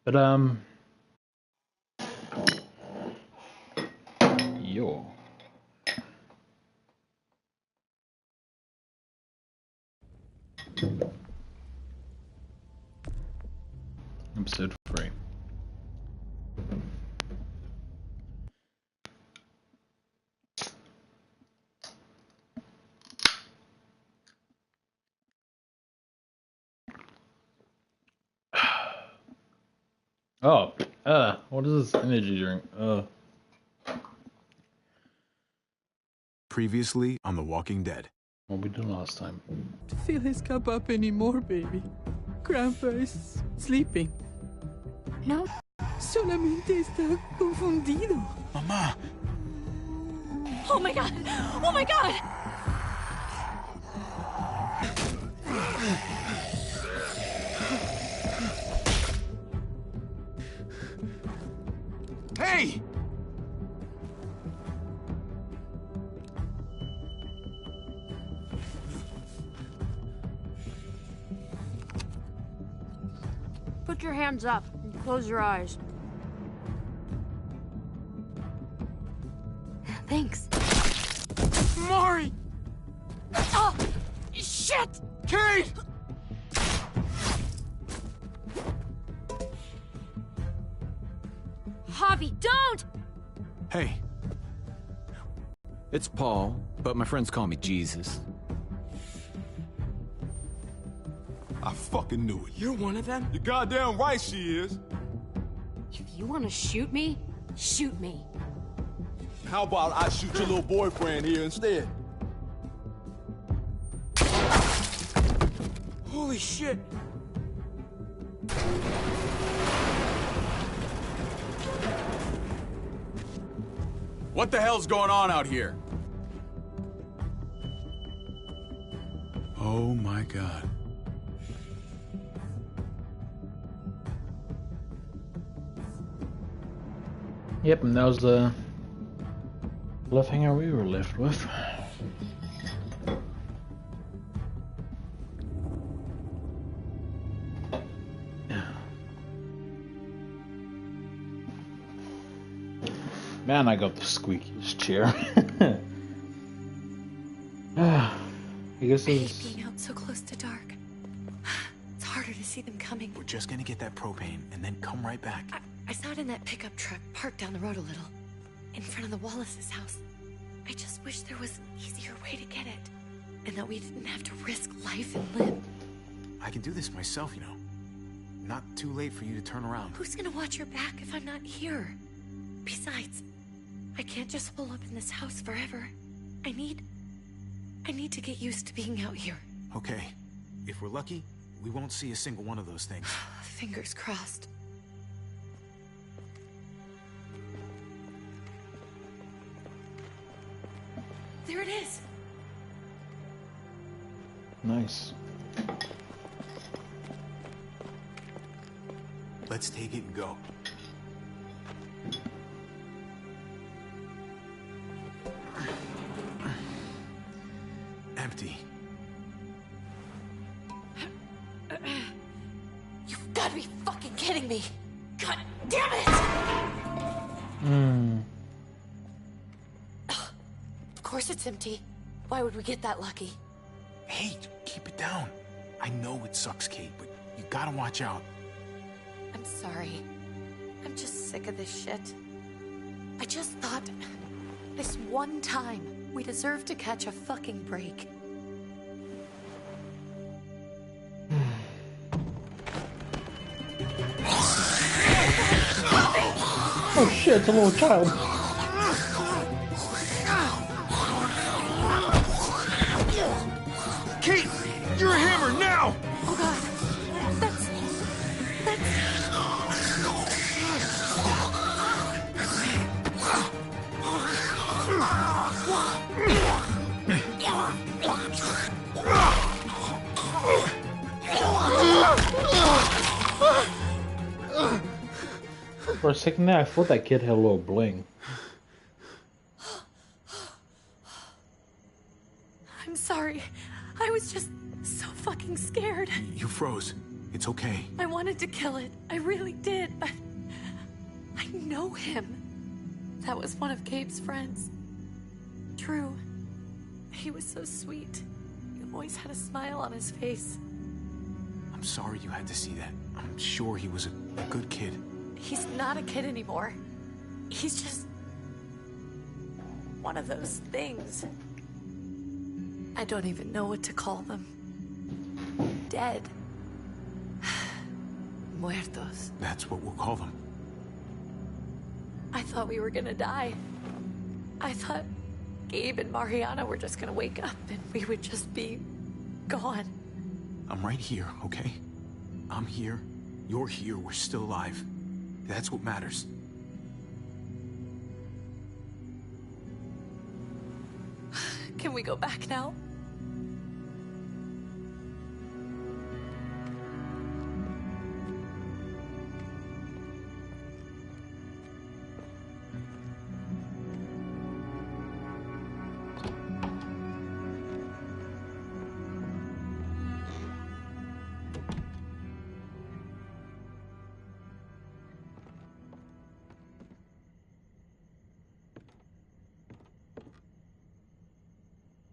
But yo. Episode 3. Oh, what is this energy drink? Previously on The Walking Dead. What we did last time. To fill his cup up anymore, baby. Grandpa is sleeping. No. Solamente está confundido. Mamá! Oh my god! Oh my god! Hey! Put your hands up and close your eyes. Thanks. Mari! Oh! Shit! Kate! Javi, don't! Hey. It's Paul, but my friends call me Jesus. I fucking knew it. You're one of them? You're goddamn right she is. If you want to shoot me, shoot me. How about I shoot your little boyfriend here instead? Holy shit! What the hell's going on out here? Oh my god. Yep, and that was the cliffhanger we were left with. Man, I got the squeakiest chair. I guess I it's... hate being out so close to dark. It's harder to see them coming. We're just gonna get that propane and then come right back. I saw it in that pickup truck parked down the road a little, in front of the Wallace's house. I just wish there was an easier way to get it, and that we didn't have to risk life and limb. I can do this myself, you know. Not too late for you to turn around. Who's gonna watch your back if I'm not here? Besides, I can't just hole up in this house forever. I need to get used to being out here. Okay. If we're lucky, we won't see a single one of those things. Fingers crossed. There it is! Nice. Let's take it and go. Empty. You've got to be fucking kidding me! God damn it! Of course it's empty. Why would we get that lucky? Hey, keep it down. I know it sucks, Kate, but you gotta watch out. I'm sorry. I'm just sick of this shit. I just thought, this one time, we deserve to catch a fucking break. Oh shit, it's a little child. Kate! You're a hammer now! Oh god. That's... For a second there, I thought that kid had a little bling. I'm sorry. I was just so fucking scared. You froze. It's okay. I wanted to kill it. I really did, but I know him. That was one of Gabe's friends. Drew. He was so sweet. He always had a smile on his face. I'm sorry you had to see that. I'm sure he was a good kid. He's not a kid anymore. He's just one of those things. I don't even know what to call them. Dead. Muertos. That's what we'll call them. I thought we were gonna die. I thought Gabe and Mariana were just gonna wake up and we would just be gone. I'm right here, okay? I'm here. You're here. We're still alive. That's what matters. Can we go back now?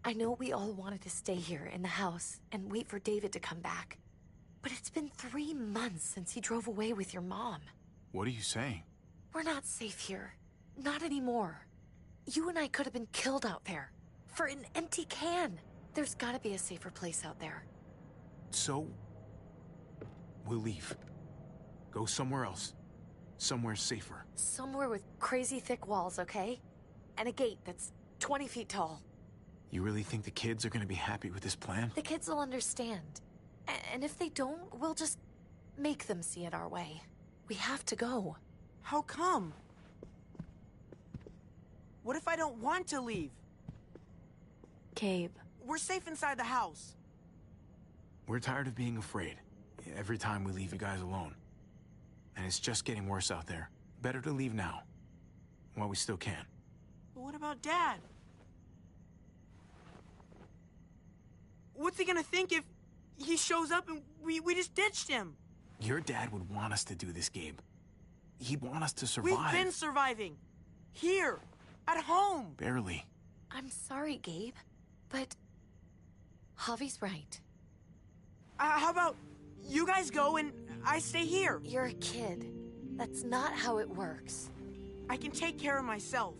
I know we all wanted to stay here in the house and wait for David to come back. But it's been 3 months since he drove away with your mom. What are you saying? We're not safe here. Not anymore. You and I could have been killed out there. For an empty can. There's gotta be a safer place out there. So, we'll leave. Go somewhere else. Somewhere safer. Somewhere with crazy thick walls, okay? And a gate that's 20 feet tall. You really think the kids are gonna be happy with this plan? The kids will understand. And if they don't, we'll just make them see it our way. We have to go. How come? What if I don't want to leave? Gabe. We're safe inside the house. We're tired of being afraid. Every time we leave you guys alone. And it's just getting worse out there. Better to leave now. While we still can. But what about Dad? What's he gonna think if he shows up and we just ditched him? Your dad would want us to do this, Gabe. He'd want us to survive. We've been surviving. Here. At home. Barely. I'm sorry, Gabe. But Javi's right. How about you guys go and I stay here? You're a kid. That's not how it works. I can take care of myself.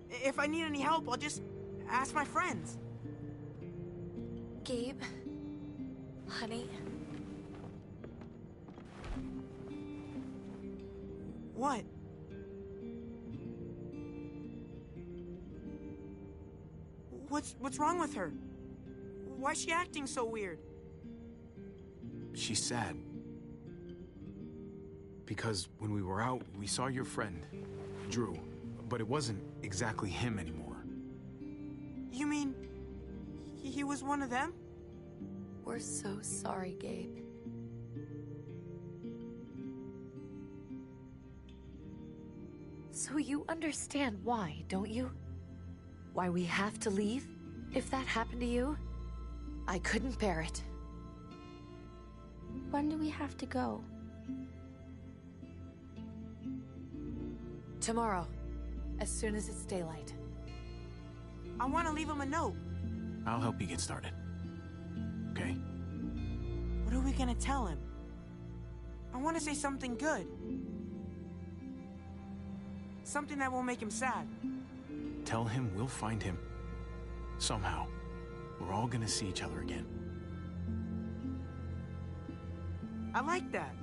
If I need any help, I'll just ask my friends. Gabe, honey. What? What's wrong with her? Why's she acting so weird? She's sad. Because when we were out, we saw your friend, Drew. But it wasn't exactly him anymore. You mean he was one of them? We're so sorry, Gabe. So you understand why, don't you? Why we have to leave? If that happened to you, I couldn't bear it. When do we have to go? Tomorrow, as soon as it's daylight. I want to leave him a note. I'll help you get started. Okay? What are we gonna tell him? I want to say something good. Something that won't make him sad. Tell him we'll find him. Somehow. We're all gonna see each other again. I like that.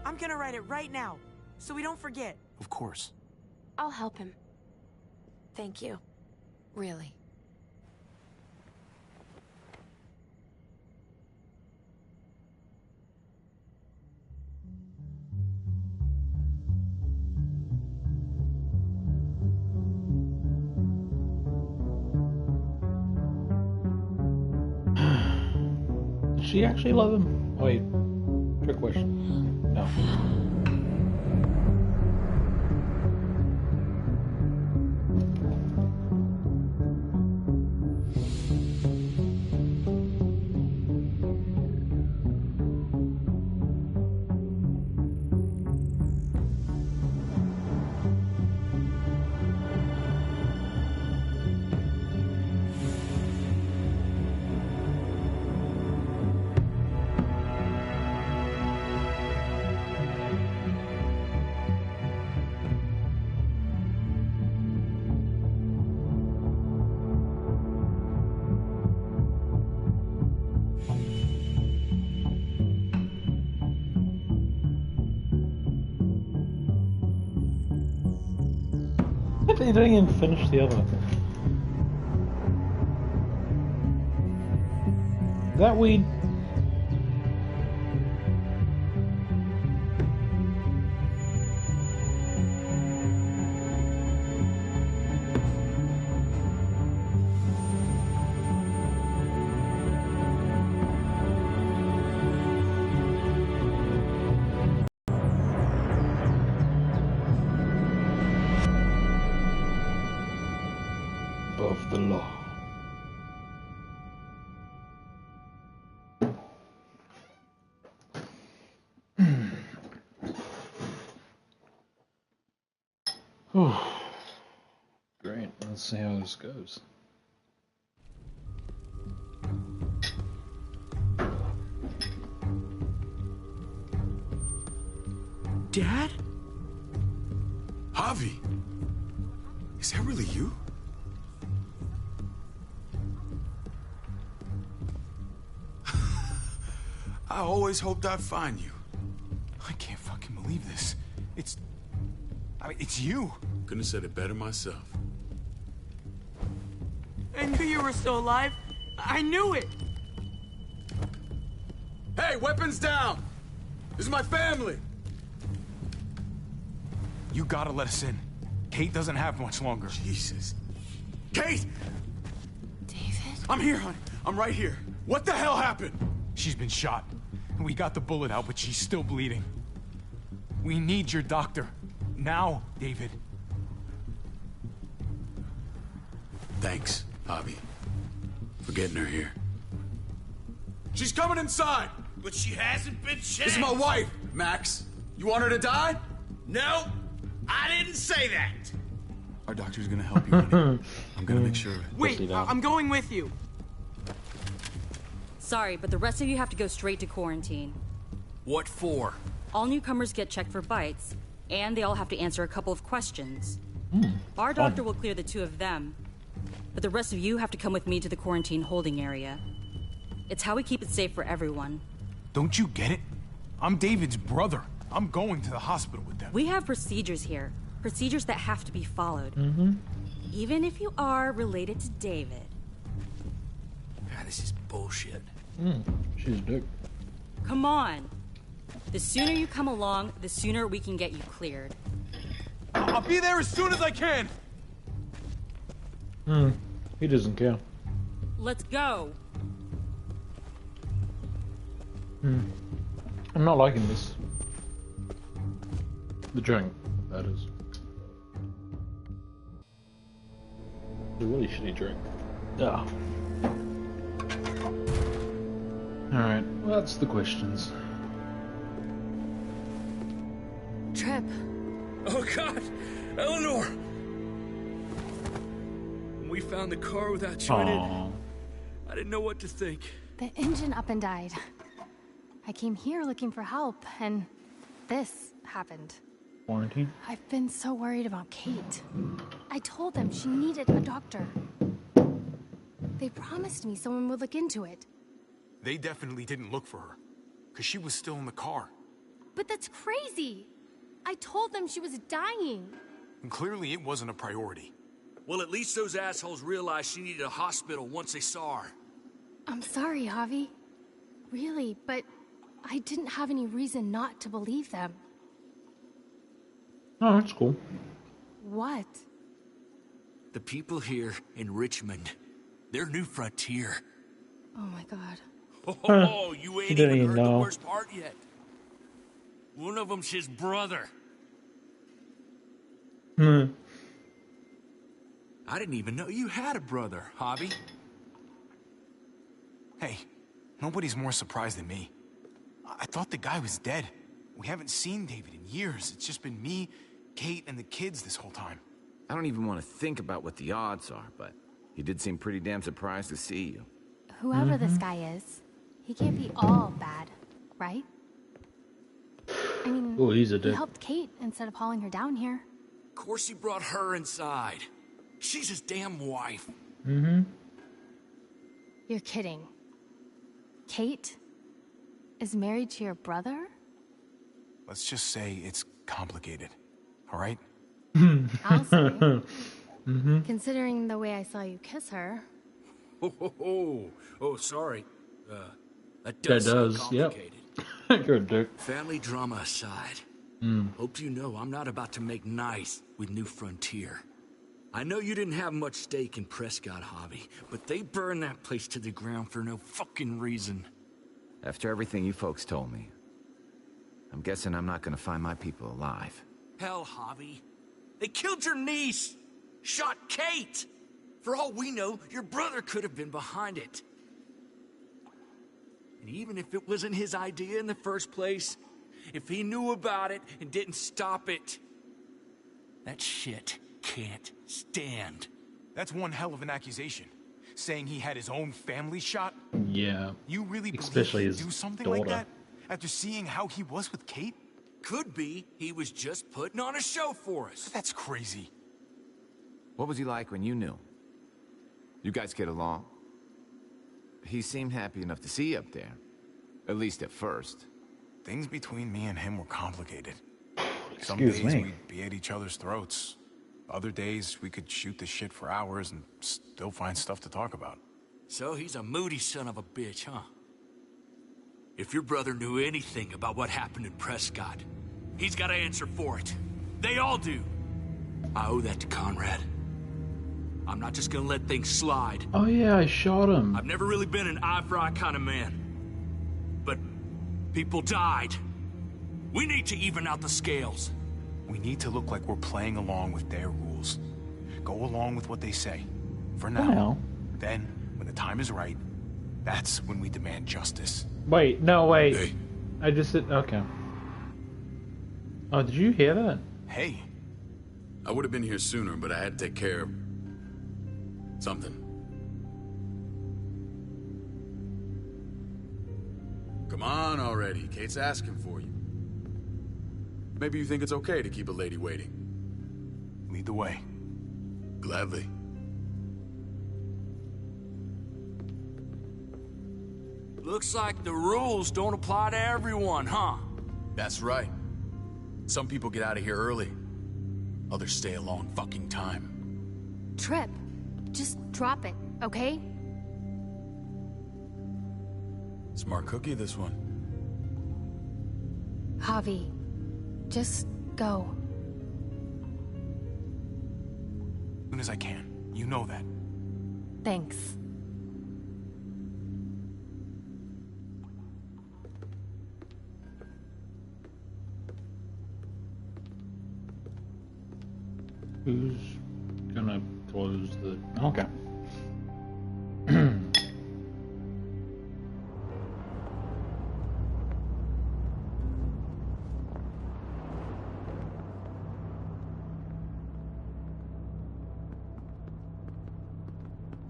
I'm gonna write it right now, so we don't forget. Of course. I'll help him. Thank you. Really. Did she actually love him? Wait, trick question. No. He didn't even finish the other. That weed. Above the law. Great, let's see how this goes. Dad? Javi? Is that really you? I always hoped I'd find you. I can't fucking believe this. It's you. Couldn't have said it better myself. I knew you were still alive. I knew it. Hey, weapons down! This is my family! You gotta let us in. Kate doesn't have much longer. Jesus. Kate! David? I'm here, honey. I'm right here. What the hell happened? She's been shot. We got the bullet out, but she's still bleeding. We need your doctor. Now, David. Thanks, Javi, for getting her here. She's coming inside! But she hasn't been shot. This is my wife, Max. You want her to die? No, I didn't say that. Our doctor's gonna help you, honey. I'm gonna make sure of it. Wait, I'm going with you. Sorry, but the rest of you have to go straight to quarantine. What for? All newcomers get checked for bites, and they all have to answer a couple of questions. Our doctor will clear the two of them, but the rest of you have to come with me to the quarantine holding area. It's how we keep it safe for everyone. Don't you get it? I'm David's brother. I'm going to the hospital with them. We have procedures here. Procedures that have to be followed. Even if you are related to David. God, this is bullshit. She's a dick. Come on. The sooner you come along, the sooner we can get you cleared. I'll be there as soon as I can. He doesn't care. Let's go. I'm not liking this. The drink, that is. The really shitty drink. Ah. Alright, well, that's the questions. Trip. Oh, God! Eleanor! When we found the car without you in it, I didn't know what to think. The engine up and died. I came here looking for help, and this happened. Quarantine? I've been so worried about Kate. I told them she needed a doctor. They promised me someone would look into it. They definitely didn't look for her, because she was still in the car. But that's crazy! I told them she was dying. And clearly it wasn't a priority. Well, at least those assholes realized she needed a hospital once they saw her. I'm sorry, Javi. Really, but I didn't have any reason not to believe them. Oh, that's cool. What? The people here in Richmond, their new frontier. Oh my god. Oh, you ain't didn't even even heard the know. worst part yet. One of them's his brother. I didn't even know you had a brother, Javi. Hey, nobody's more surprised than me. I thought the guy was dead. We haven't seen David in years. It's just been me, Kate, and the kids this whole time. I don't even want to think about what the odds are, but he did seem pretty damn surprised to see you. Whoever this guy is, he can't be all bad, right? I mean, Oh, he's a he dick. helped Kate instead of hauling her down here. Of course he brought her inside. She's his damn wife. You're kidding. Kate is married to your brother? Let's just say it's complicated, all right? I'll say. Considering the way I saw you kiss her. Oh, sorry. That That sound does, complicated. Yep. You're a dick. Family drama aside, hope you know I'm not about to make nice with New Frontier. I know you didn't have much stake in Prescott, Javi, but they burned that place to the ground for no fucking reason. After everything you folks told me, I'm guessing I'm not gonna find my people alive. Hell, Javi. They killed your niece! Shot Kate! For all we know, your brother could have been behind it. And even if it wasn't his idea in the first place, if he knew about it and didn't stop it, that shit can't stand. That's one hell of an accusation. Saying he had his own family shot? Yeah. You really Especially believe he'd his do something daughter. like that? After seeing how he was with Kate? Could be he was just putting on a show for us. That's crazy. What was he like when you knew? You guys get along? He seemed happy enough to see you up there. At least at first. Things between me and him were complicated. Some Excuse days me. we'd be at each other's throats. Other days we could shoot the shit for hours and still find stuff to talk about. So he's a moody son of a bitch, huh? If your brother knew anything about what happened in Prescott, he's got to answer for it. They all do. I owe that to Conrad. I'm not just gonna let things slide. Oh yeah, I shot him. I've never really been an eye-for-eye kind of man. But people died. We need to even out the scales. We need to look like we're playing along with their rules. Go along with what they say. For now. Wow. Then, when the time is right, that's when we demand justice. Wait, no, wait. Hey. I just said, okay. Oh, did you hear that? Hey. I would have been here sooner, but I had to take care of something. Come on already. Kate's asking for you. Maybe you think it's okay to keep a lady waiting. Lead the way. Gladly. Looks like the rules don't apply to everyone, huh? That's right. Some people get out of here early. Others stay a long fucking time. Trip. Just drop it, okay? Smart cookie, this one. Javi, just go. As soon as I can. You know that. Thanks. Who's gonna close the... Okay.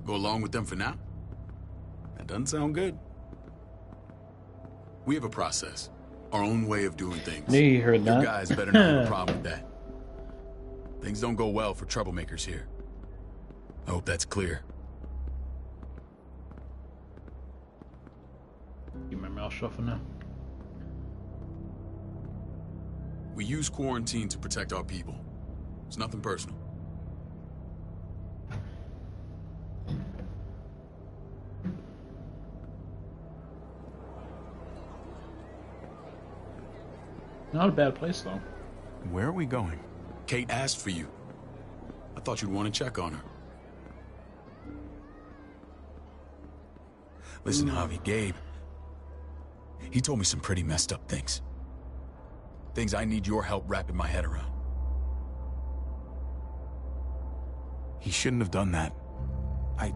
Go along with them for now? That doesn't sound good. We have a process. Our own way of doing things. Knew you heard You that. guys better not have a problem with that. Things don't go well for troublemakers here. I hope that's clear. Keep my mouth shut for now. We use quarantine to protect our people. It's nothing personal. Not a bad place, though. Where are we going? Kate asked for you. I thought you'd want to check on her. Listen, Javi, Gabe. He told me some pretty messed up things. Things I need your help wrapping my head around. He shouldn't have done that. I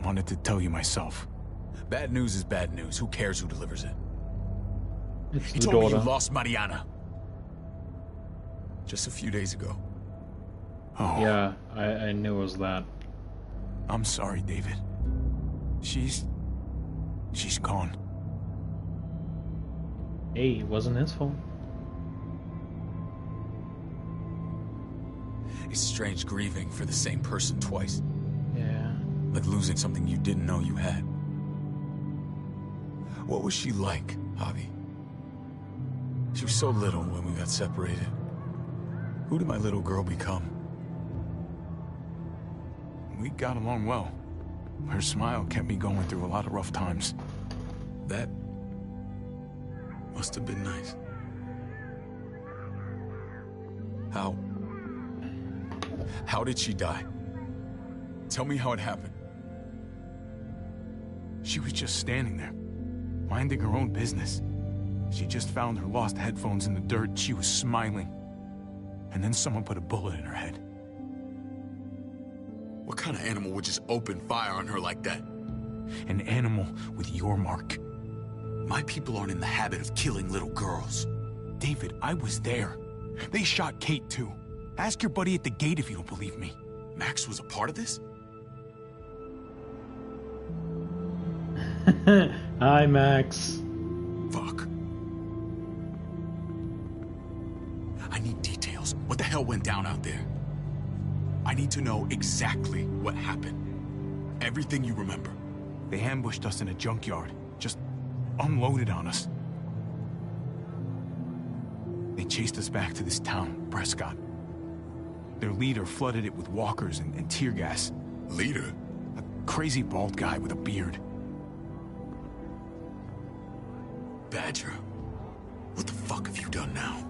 wanted to tell you myself. Bad news is bad news. Who cares who delivers it? It's He the told me daughter. you lost Mariana. Just a few days ago. Oh. Yeah, I knew it was that. I'm sorry, David. She's gone. Hey, it wasn't his fault. It's strange grieving for the same person twice. Yeah. Like losing something you didn't know you had. What was she like, Javi? She was so little when we got separated. Who did my little girl become? We got along well. Her smile kept me going through a lot of rough times. That must have been nice. How did she die? Tell me how it happened. She was just standing there, minding her own business. She just found her lost headphones in the dirt. She was smiling. And then someone put a bullet in her head. What kind of animal would just open fire on her like that? An animal with your mark. My people aren't in the habit of killing little girls. David, I was there. They shot Kate too. Ask your buddy at the gate if you don't believe me. Max was a part of this? Hi, Max. Fuck. I need details. What the hell went down out there? I need to know exactly what happened. Everything you remember. They ambushed us in a junkyard. Just unloaded on us. They chased us back to this town, Prescott. Their leader flooded it with walkers and tear gas. Leader? A crazy bald guy with a beard. Badger, what the fuck have you done now?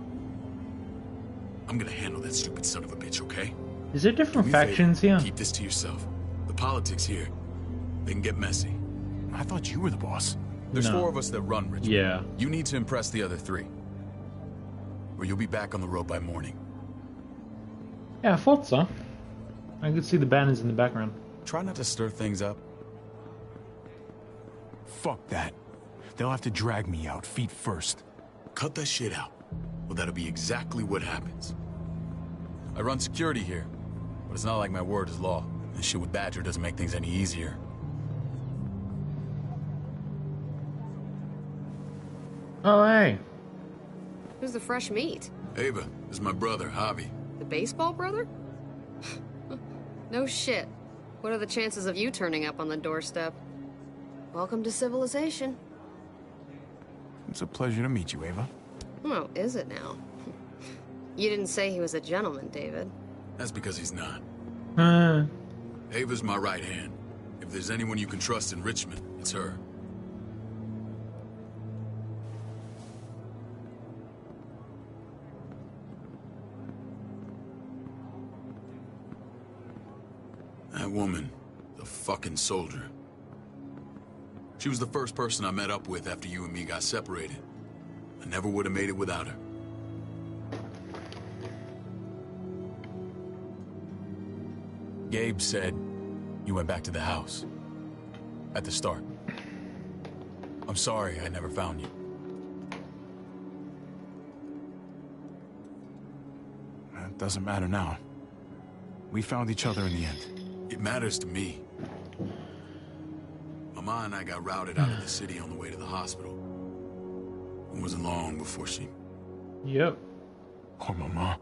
I'm gonna handle that stupid son of a bitch, okay? Is there different factions here? Keep this to yourself. The politics here, they can get messy. I thought you were the boss. There's 4 of us that run Richmond. Yeah. You need to impress the other 3. Or you'll be back on the road by morning. Yeah, I thought so. I could see the banners in the background. Try not to stir things up. Fuck that. They'll have to drag me out, feet first. Cut that shit out. Well, that'll be exactly what happens. I run security here, but it's not like my word is law. This shit with Badger doesn't make things any easier. Oh, hey. Who's the fresh meat? Ava, this is my brother, Javi. The baseball brother? No shit. What are the chances of you turning up on the doorstep? Welcome to civilization. It's a pleasure to meet you, Ava. Oh, is it now? You didn't say he was a gentleman, David. That's because he's not. Ava's my right hand. If there's anyone you can trust in Richmond, it's her. That woman, the fucking soldier. She was the first person I met up with after you and me got separated. I never would have made it without her. Gabe said you went back to the house. At the start. I'm sorry I never found you. That doesn't matter now. We found each other in the end. It matters to me. Mama and I got routed out of the city on the way to the hospital. It wasn't long before she... Yep. Poor Mama.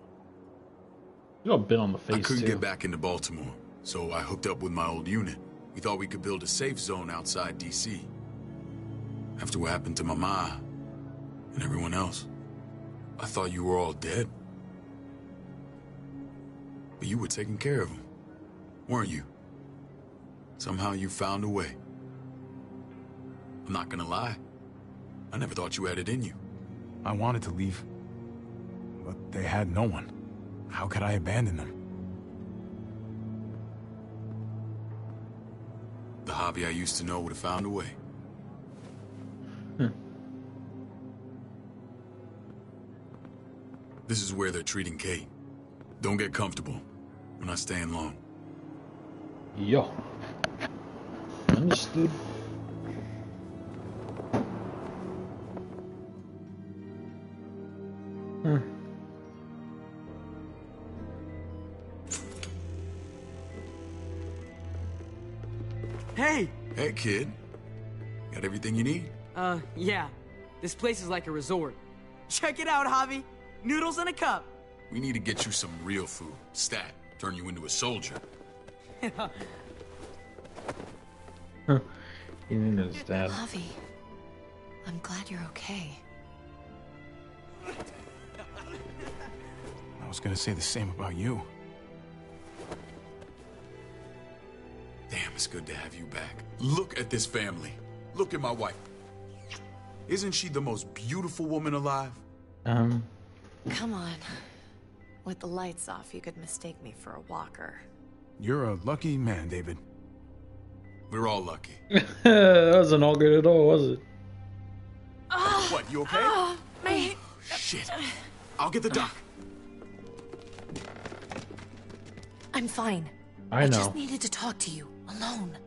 You got a bit on the face, I couldn't too. get back into Baltimore, so I hooked up with my old unit. We thought we could build a safe zone outside D.C. After what happened to Mama and everyone else, I thought you were all dead. But you were taking care of them, weren't you? Somehow you found a way. I'm not gonna lie. I never thought you had it in you. I wanted to leave, but they had no one. How could I abandon them? The Javi I used to know would have found a way. This is where they're treating Kate. Don't get comfortable. We're not staying long. Yo. Understood. Hey! Hey, kid. Got everything you need? Yeah. This place is like a resort. Check it out, Javi. Noodles in a cup. We need to get you some real food. Stat. Turn you into a soldier. You didn't understand. Javi, I'm glad you're okay. I was gonna say the same about you. Damn, it's good to have you back. Look at this family. Look at my wife. Isn't she the most beautiful woman alive? Come on. With the lights off, you could mistake me for a walker. You're a lucky man, David. We're all lucky. That wasn't all good at all, was it? What, you okay? My... Shit. I'll get the doc. I'm fine. I know. just needed to talk to you, alone.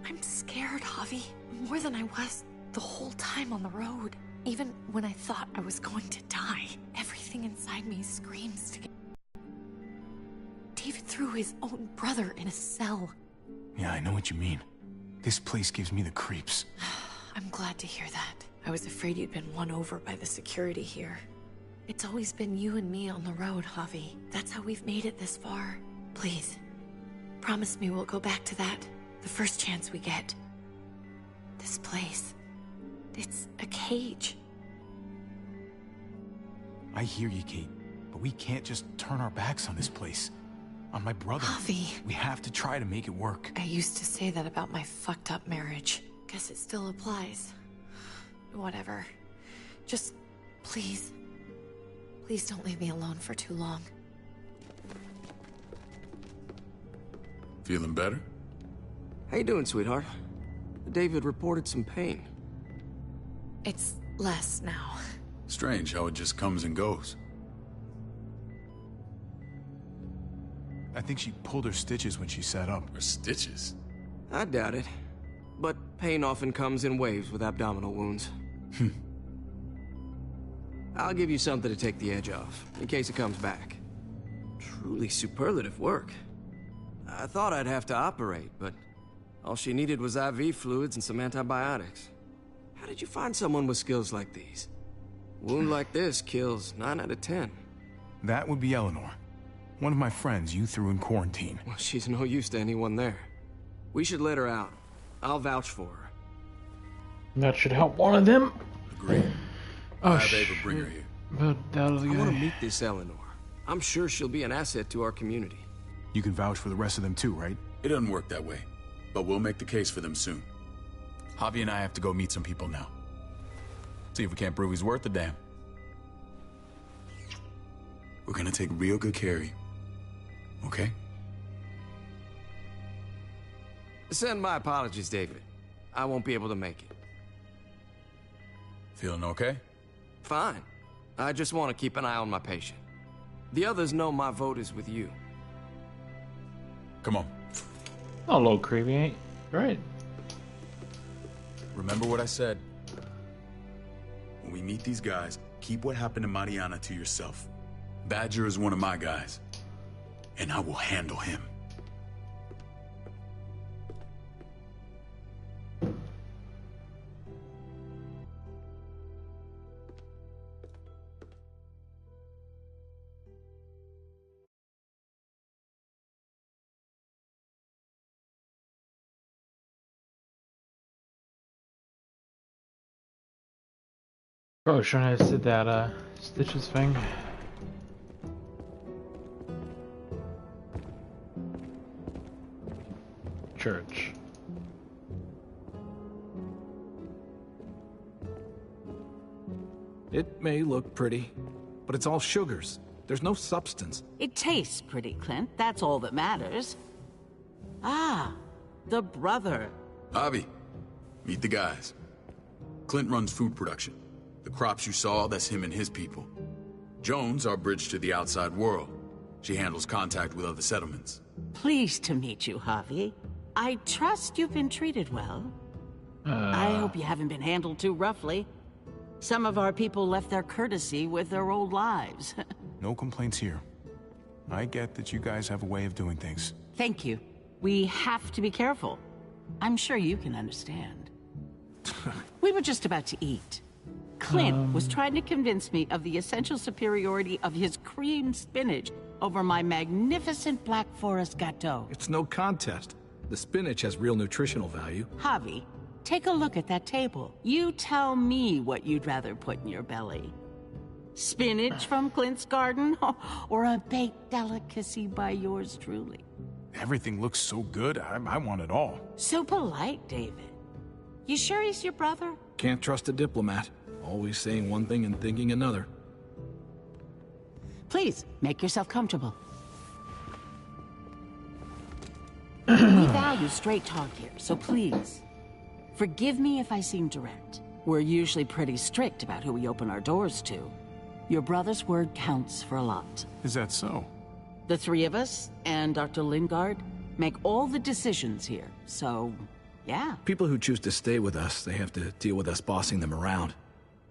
I'm scared, Javi. More than I was the whole time on the road. Even when I thought I was going to die, everything inside me screams to get... David threw his own brother in a cell. Yeah, I know what you mean. This place gives me the creeps. I'm glad to hear that. I was afraid you'd been won over by the security here. It's always been you and me on the road, Javi. That's how we've made it this far. Please, promise me we'll go back to that the first chance we get. This place, it's a cage. I hear you, Kate, but we can't just turn our backs on this place. On my brother. Javi. We have to try to make it work. I used to say that about my fucked up marriage. Guess it still applies. Whatever. Just, please. Please don't leave me alone for too long. Feeling better? How you doing, sweetheart? David reported some pain. It's less now. Strange how it just comes and goes. I think she pulled her stitches when she sat up. Her stitches? I doubt it. But pain often comes in waves with abdominal wounds. I'll give you something to take the edge off, in case it comes back. Truly superlative work. I thought I'd have to operate, but all she needed was IV fluids and some antibiotics. How did you find someone with skills like these? A wound like this kills 9 out of 10. That would be Eleanor. One of my friends you threw in quarantine. Well, she's no use to anyone there. We should let her out. I'll vouch for her. That should help one of them. Agreed. Oh, Have Ava bring her here. But that was I want to guy. meet this Eleanor. I'm sure she'll be an asset to our community. You can vouch for the rest of them too, right? It doesn't work that way, but we'll make the case for them soon. Javi and I have to go meet some people now. See if we can't prove he's worth the damn. We're gonna take real good care of you. Okay? Send my apologies, David. I won't be able to make it. Feeling okay? Fine. I just want to keep an eye on my patient. The others know my vote is with you. Come on. Not a little creepy, ain't right? Remember what I said. When we meet these guys, keep what happened to Mariana to yourself. Badger is one of my guys, and I will handle him. Probably shouldn't have said that stitches thing. Church. It may look pretty, but it's all sugars. There's no substance. It tastes pretty, Clint. That's all that matters. Ah, the brother. Javi, meet the guys. Clint runs food production. The crops you saw, that's him and his people. Jones, our bridge to the outside world. She handles contact with other settlements. Pleased to meet you, Javi. I trust you've been treated well. I hope you haven't been handled too roughly. Some of our people left their courtesy with their old lives. No complaints here. I get that you guys have a way of doing things. Thank you. We have to be careful. I'm sure you can understand. We were just about to eat. Clint was trying to convince me of the essential superiority of his cream spinach over my magnificent Black Forest gâteau. It's no contest. The spinach has real nutritional value. Javi, take a look at that table. You tell me what you'd rather put in your belly. Spinach from Clint's garden? Or a baked delicacy by yours truly? Everything looks so good, I want it all. So polite, David. You sure he's your brother? Can't trust a diplomat. Always saying one thing and thinking another. Please, make yourself comfortable. We value straight talk here, so please, forgive me if I seem direct. We're usually pretty strict about who we open our doors to. Your brother's word counts for a lot. Is that so? The three of us, and Dr. Lingard, make all the decisions here, so, yeah. People who choose to stay with us, they have to deal with us bossing them around.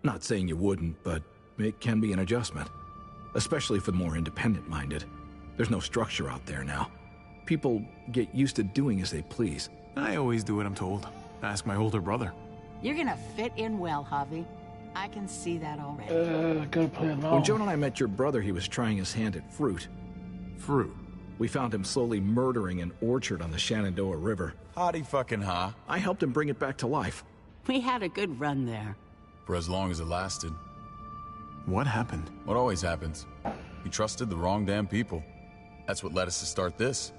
Not saying you wouldn't, but it can be an adjustment. Especially for the more independent-minded. There's no structure out there now. People get used to doing as they please. I always do what I'm told. Ask my older brother. You're gonna fit in well, Javi. I can see that already. Gotta play along. When Joan and I met your brother, he was trying his hand at fruit. Fruit? We found him slowly murdering an orchard on the Shenandoah River. Howdy fucking ha. I helped him bring it back to life. We had a good run there. For as long as it lasted. What happened? What always happens. We trusted the wrong damn people. That's what led us to start this.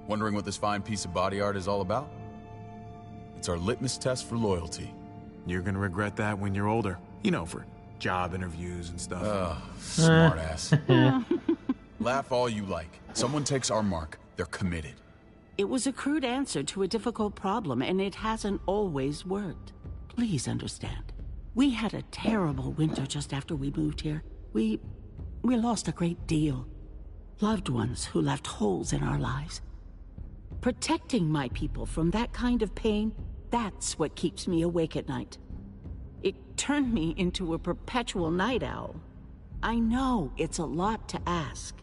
Wondering what this fine piece of body art is all about? It's our litmus test for loyalty. You're gonna regret that when you're older. You know, for job interviews and stuff. Smart ass. Laugh all you like. Someone takes our mark, they're committed. It was a crude answer to a difficult problem, and it hasn't always worked. Please understand. We had a terrible winter just after we moved here. We lost a great deal. Loved ones who left holes in our lives. Protecting my people from that kind of pain, that's what keeps me awake at night. It turned me into a perpetual night owl. I know it's a lot to ask.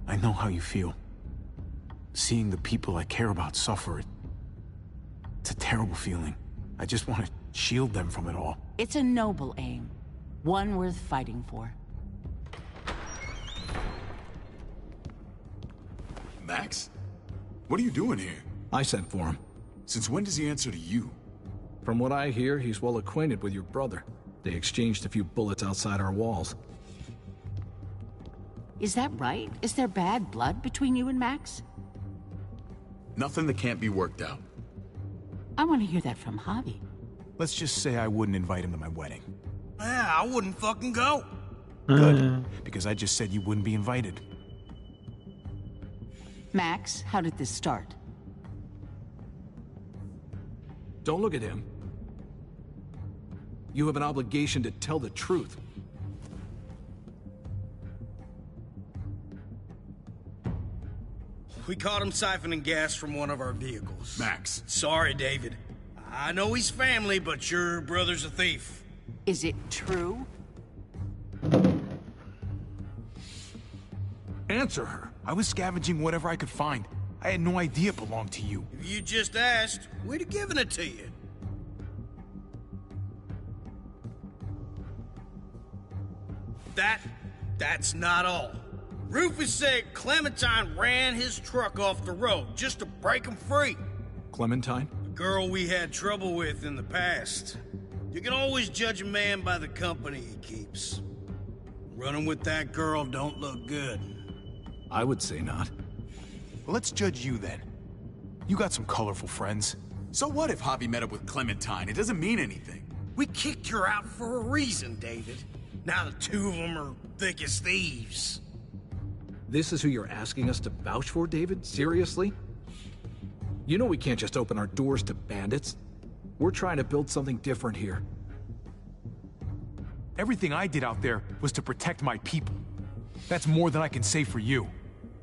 I know how you feel. Seeing the people I care about suffer, it's a terrible feeling. I just want to shield them from it all. It's a noble aim. One worth fighting for. Max? What are you doing here? I sent for him. Since when does he answer to you? From what I hear, he's well acquainted with your brother. They exchanged a few bullets outside our walls. Is that right? Is there bad blood between you and Max? Nothing that can't be worked out. I want to hear that from Javi. Let's just say I wouldn't invite him to my wedding. Yeah, I wouldn't fucking go. Good, because I just said you wouldn't be invited. Max, how did this start? Don't look at him. You have an obligation to tell the truth. We caught him siphoning gas from one of our vehicles. Max. Sorry, David. I know he's family, but your brother's a thief. Is it true? Answer her. I was scavenging whatever I could find. I had no idea it belonged to you. If you just asked, we'd have given it to you. That's not all. Rufus said Clementine ran his truck off the road just to break him free. Clementine? The girl we had trouble with in the past. You can always judge a man by the company he keeps. Running with that girl don't look good. I would say not. Well, let's judge you then. You got some colorful friends. So what if Javi met up with Clementine? It doesn't mean anything. We kicked her out for a reason, David. Now the two of them are thick as thieves. This is who you're asking us to vouch for, David? Seriously? You know we can't just open our doors to bandits. We're trying to build something different here. Everything I did out there was to protect my people. That's more than I can say for you.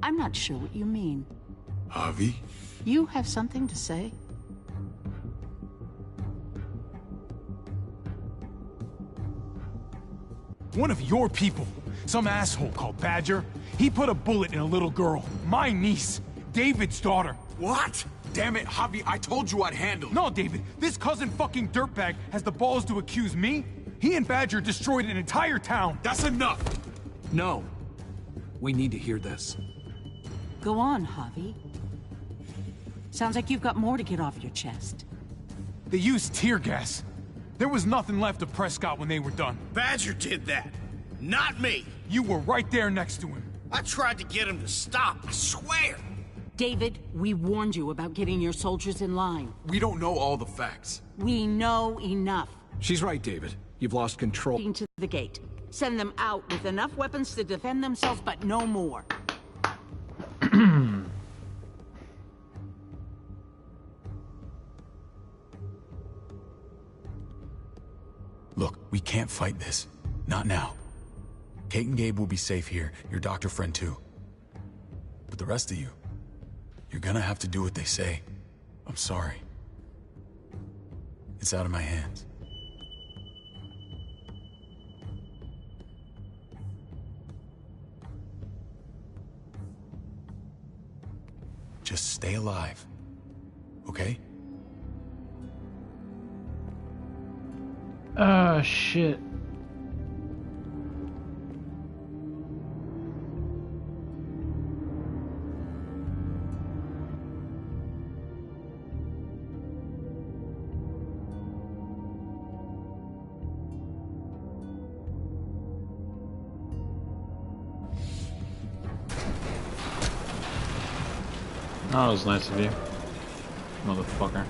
I'm not sure what you mean. Javi? You have something to say? One of your people, some asshole called Badger, he put a bullet in a little girl, my niece, David's daughter. What? Damn it, Javi, I told you I'd handle it. No, David, this cousin fucking dirtbag has the balls to accuse me? He and Badger destroyed an entire town. That's enough! No. We need to hear this. Go on, Javi. Sounds like you've got more to get off your chest. They used tear gas. There was nothing left of Prescott when they were done. Badger did that. Not me. You were right there next to him. I tried to get him to stop, I swear. David, we warned you about getting your soldiers in line. We don't know all the facts. We know enough. She's right, David. You've lost control. To the gate. Send them out with enough weapons to defend themselves, but no more. Look, we can't fight this. Not now. Kate and Gabe will be safe here, your doctor friend too. But the rest of you, you're gonna have to do what they say. I'm sorry. It's out of my hands. Just stay alive, okay? Ah, shit. That was nice of you, motherfucker.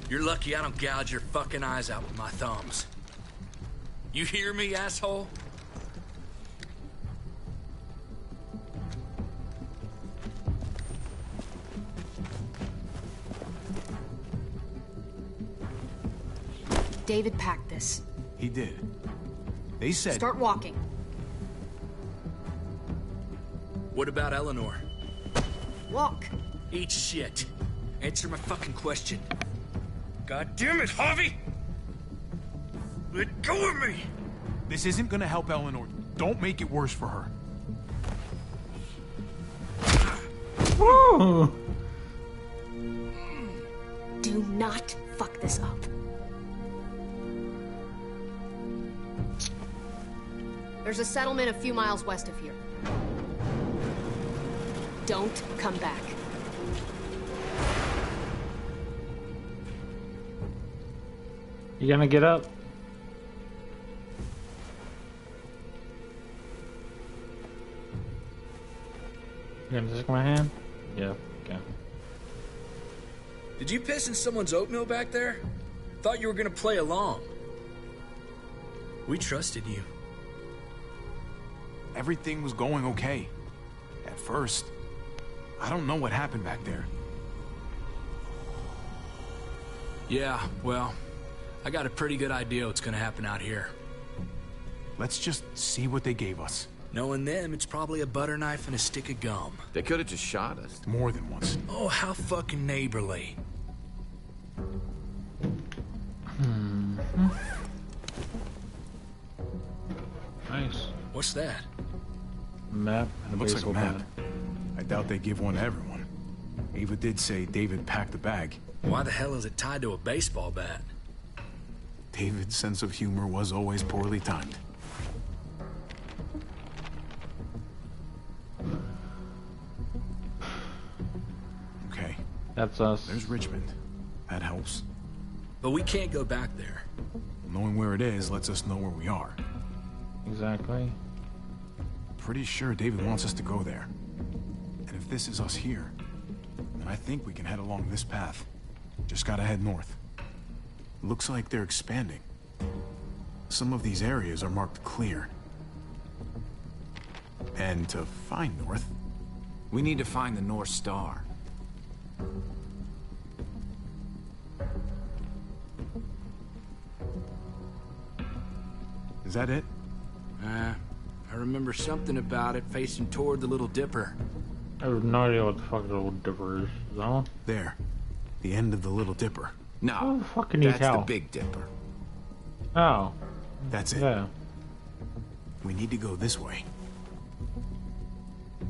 You're lucky I don't gouge your fucking eyes out with my thumbs. You hear me, asshole? David packed this. He did. They said... Start walking. What about Eleanor? Walk. Eat shit. Answer my fucking question. God damn it, Harvey! Let go of me! This isn't gonna help Eleanor. Don't make it worse for her. Woo! Do not fuck this up. There's a settlement a few miles west of here. Don't come back. You gonna get up? You gonna take my hand? Yeah, okay. Did you piss in someone's oatmeal back there? Thought you were gonna play along. We trusted you. Everything was going okay. At first. I don't know what happened back there. Yeah, well, I got a pretty good idea what's gonna happen out here. Let's just see what they gave us. Knowing them, it's probably a butter knife and a stick of gum. They could have just shot us. More than once. Oh, how fucking neighborly. Nice. What's that? Map and a Looks like a baseball map. bat. I doubt they give one to everyone. Ava did say David packed the bag. Why the hell is it tied to a baseball bat? David's sense of humor was always poorly timed. Okay. That's us. There's Richmond. That helps. But we can't go back there. Knowing where it is lets us know where we are. Exactly. Pretty sure David wants us to go there. And if this is us here, then I think we can head along this path. Just gotta head north. Looks like they're expanding. Some of these areas are marked clear. And to find north... We need to find the North Star. Is that it? I remember something about it facing toward the Little Dipper. I have no idea what the fuck the Little Dipper is. Is that one? There. The end of the Little Dipper. No, How the fuck can you that's tell? the Big Dipper. Oh. That's it. Yeah. We need to go this way.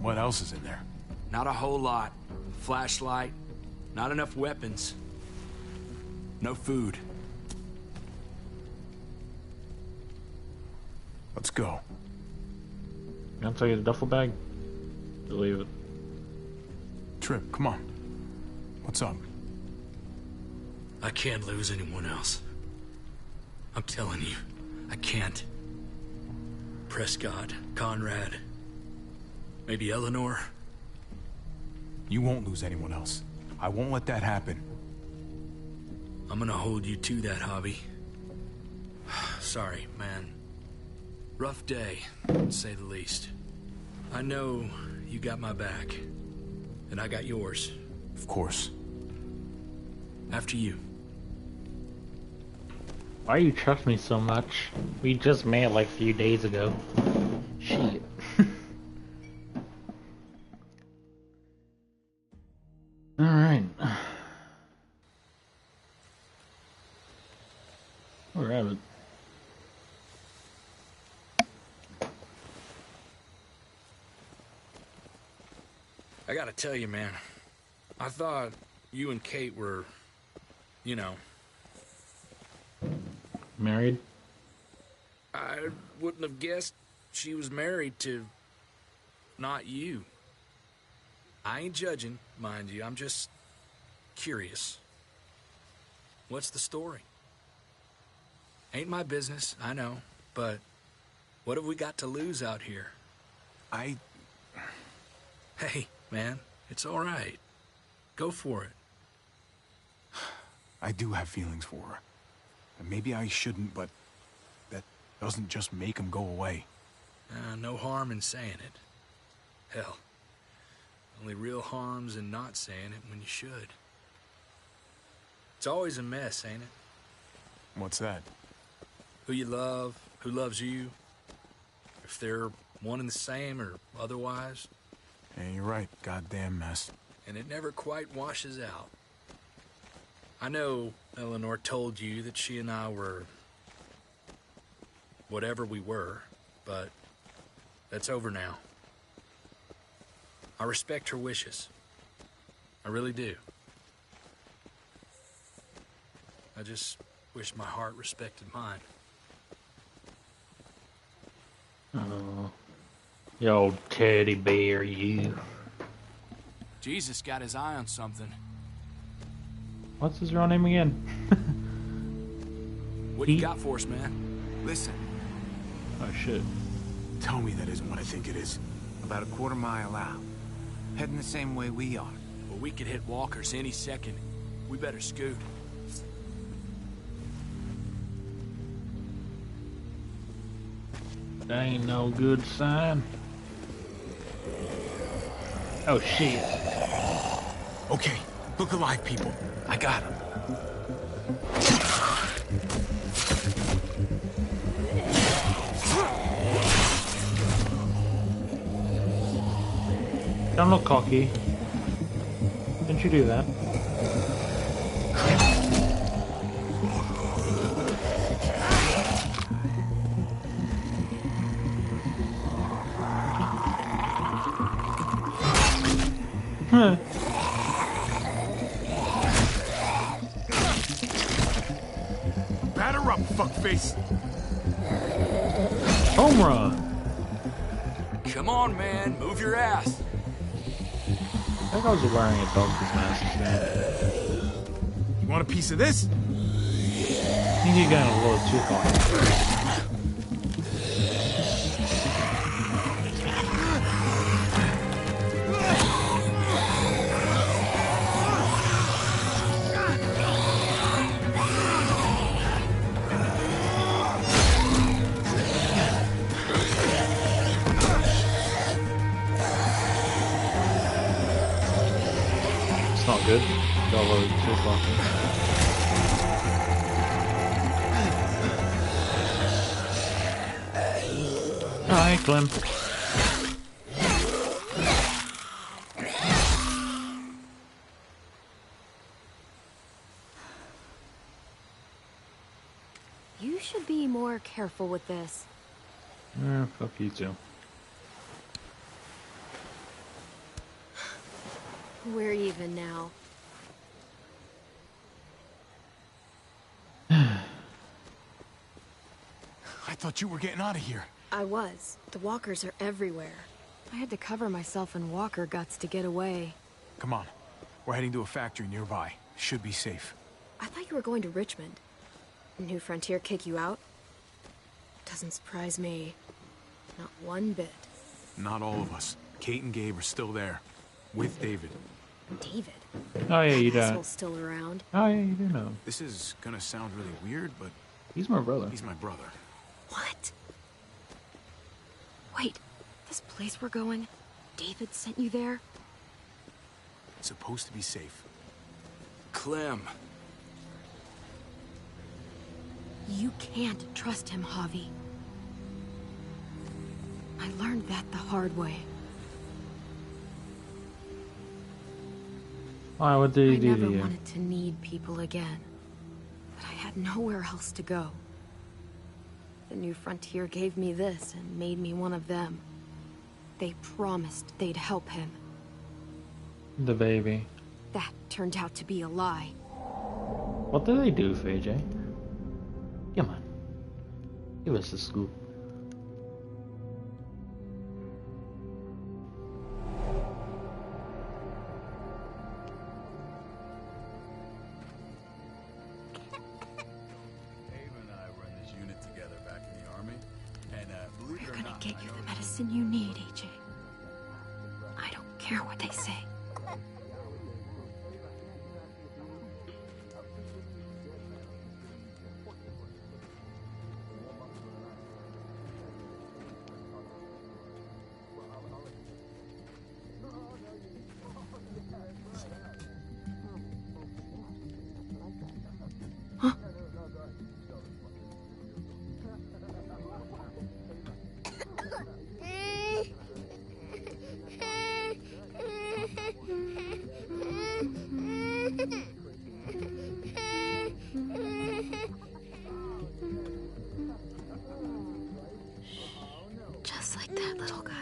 What else is in there? Not a whole lot. Flashlight. Not enough weapons. No food. Let's go. You want to take a duffel bag? Believe it. Trip, come on. What's up? I can't lose anyone else. I'm telling you, I can't. Prescott, Conrad, maybe Eleanor. You won't lose anyone else. I won't let that happen. I'm gonna hold you to that, Javi. Sorry, man. Rough day, to say the least. I know you got my back, and I got yours. Of course. After you. Why you trust me so much? We just met like a few days ago. Shit. Alright. We're at it. I gotta tell you, man. I thought you and Kate were, you know... Married? I wouldn't have guessed she was married to... not you. I ain't judging, mind you. I'm just... curious. What's the story? Ain't my business, I know, but... what have we got to lose out here? Hey, man, it's all right. Go for it. I do have feelings for her. And maybe I shouldn't, but that doesn't just make them go away. No harm in saying it. Hell, only real harm's in not saying it when you should. It's always a mess, ain't it? What's that? Who you love, who loves you, if they're one and the same or otherwise. Yeah, you're right. Goddamn mess. And it never quite washes out. I know Eleanor told you that she and I were... whatever we were, but that's over now. I respect her wishes. I really do. I just wish my heart respected mine. Oh, you old teddy bear, you. Jesus got his eye on something. What's his real name again? What you got for us, man? Listen. Oh, shit. Tell me that isn't what I think it is. About a quarter mile out. Heading the same way we are. Well, we could hit walkers any second. We better scoot. That ain't no good sign. Oh, shit. Okay, look alive, people. I got him. Don't look cocky. Didn't you do that? Batter up, fuckface. Home run. Come on, man. Move your ass. That guy was wearing a doctor's mask instead. You want a piece of this? I think you're going a little too far. Not good. Got a little too far. Hi, Clem. You should be more careful with this. Fuck you too. We're even now. I thought you were getting out of here. I was. The walkers are everywhere. I had to cover myself in walker guts to get away. Come on. We're heading to a factory nearby. Should be safe. I thought you were going to Richmond. New Frontier kick you out? Doesn't surprise me. Not one bit. Not all of us. Kate and Gabe are still there. With David. David? Oh yeah, you That don't. asshole's still around. Oh yeah, you do know. This is gonna sound really weird, but... He's my brother. He's my brother. What? Wait, this place we're going, David sent you there? It's supposed to be safe. Clem. You can't trust him, Javi. I learned that the hard way. Why? What did he I do never to you? wanted to need people again, but I had nowhere else to go. The New Frontier gave me this and made me one of them. They promised they'd help him. The baby. That turned out to be a lie. What did they do for AJ? Come on. Give us a scoop. Get you the medicine you need, AJ. I don't care what they say. Just like that little guy.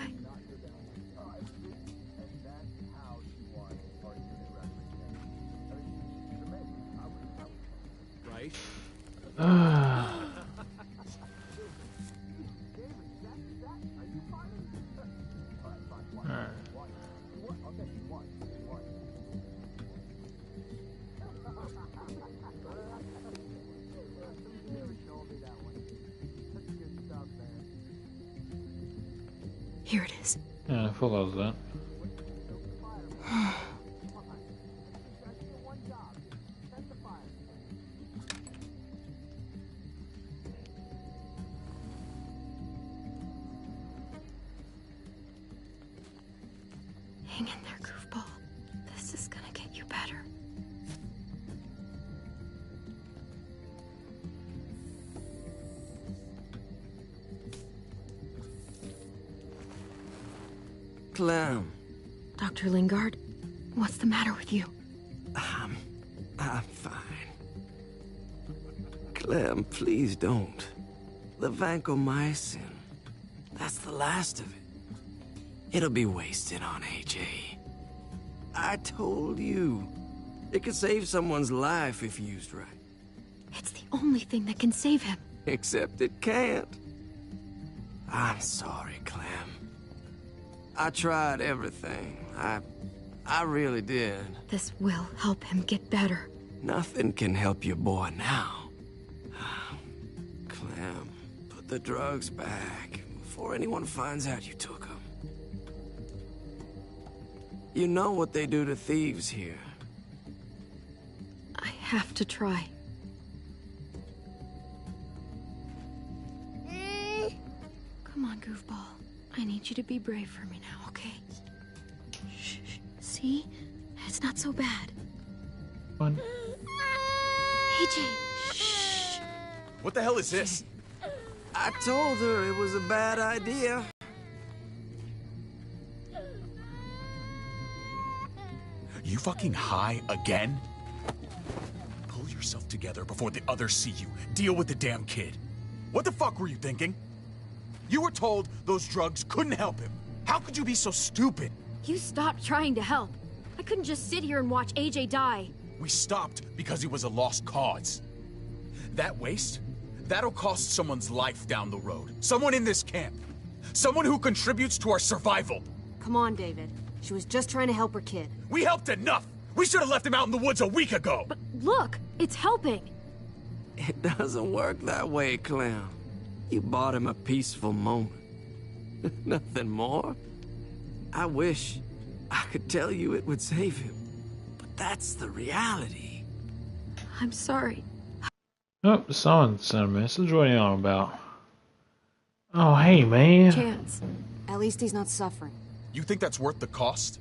Right? Here it is. Yeah, I follows that. Hang in there, goofball. This is gonna get you better. Clem. Dr. Lingard, what's the matter with you? I'm fine. Clem, please don't. The vancomycin. That's the last of it. It'll be wasted on AJ. I told you. It could save someone's life if used right. It's the only thing that can save him. Except it can't. I'm sorry, Clem. I tried everything. I really did. This will help him get better. Nothing can help your boy now. Clem, put the drugs back before anyone finds out you took them. You know what they do to thieves here. I have to try. Come on, goofball. I need you to be brave for me now, okay? Shh. See? It's not so bad. Fun. AJ, shh. What the hell is this? I told her it was a bad idea. You fucking high again? Pull yourself together before the others see you. Deal with the damn kid. What the fuck were you thinking? You were told those drugs couldn't help him. How could you be so stupid? You stopped trying to help. I couldn't just sit here and watch AJ die. We stopped because he was a lost cause. That waste, that'll cost someone's life down the road. Someone in this camp. Someone who contributes to our survival. Come on, David. She was just trying to help her kid. We helped enough! We should have left him out in the woods a week ago! But look, it's helping. It doesn't work that way, Clem. You bought him a peaceful moment. Nothing more. I wish I could tell you it would save him, but that's the reality. I'm sorry. Oh, someone sent a message. What are you on about? Oh, hey, man. Chance. At least he's not suffering. You think that's worth the cost?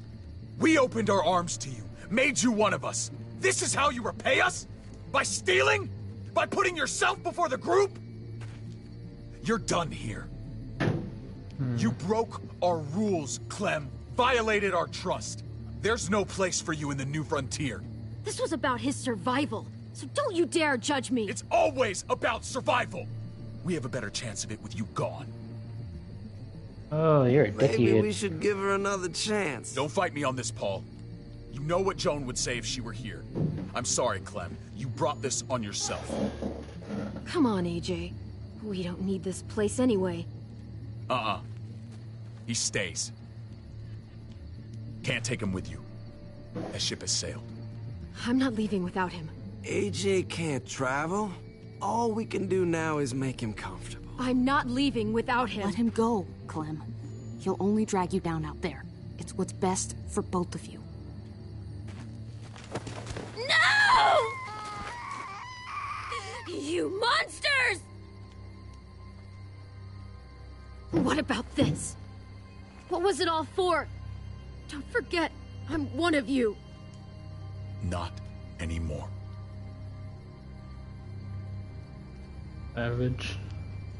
We opened our arms to you, made you one of us. This is how you repay us? By stealing? By putting yourself before the group? You're done here. You broke our rules, Clem. Violated our trust. There's no place for you in the New Frontier. This was about his survival, so don't you dare judge me. It's always about survival. We have a better chance of it with you gone. Oh, you're a Maybe dickhead. we should give her another chance. Don't fight me on this, Paul. You know what Joan would say if she were here. I'm sorry, Clem. You brought this on yourself. Come on, AJ. We don't need this place anyway. He stays. Can't take him with you. That ship has sailed. I'm not leaving without him. AJ can't travel. All we can do now is make him comfortable. I'm not leaving without him. Let him go, Clem. He'll only drag you down out there. It's what's best for both of you. No! You monsters! What about this? What was it all for? Don't forget, I'm one of you. Not anymore. Savage.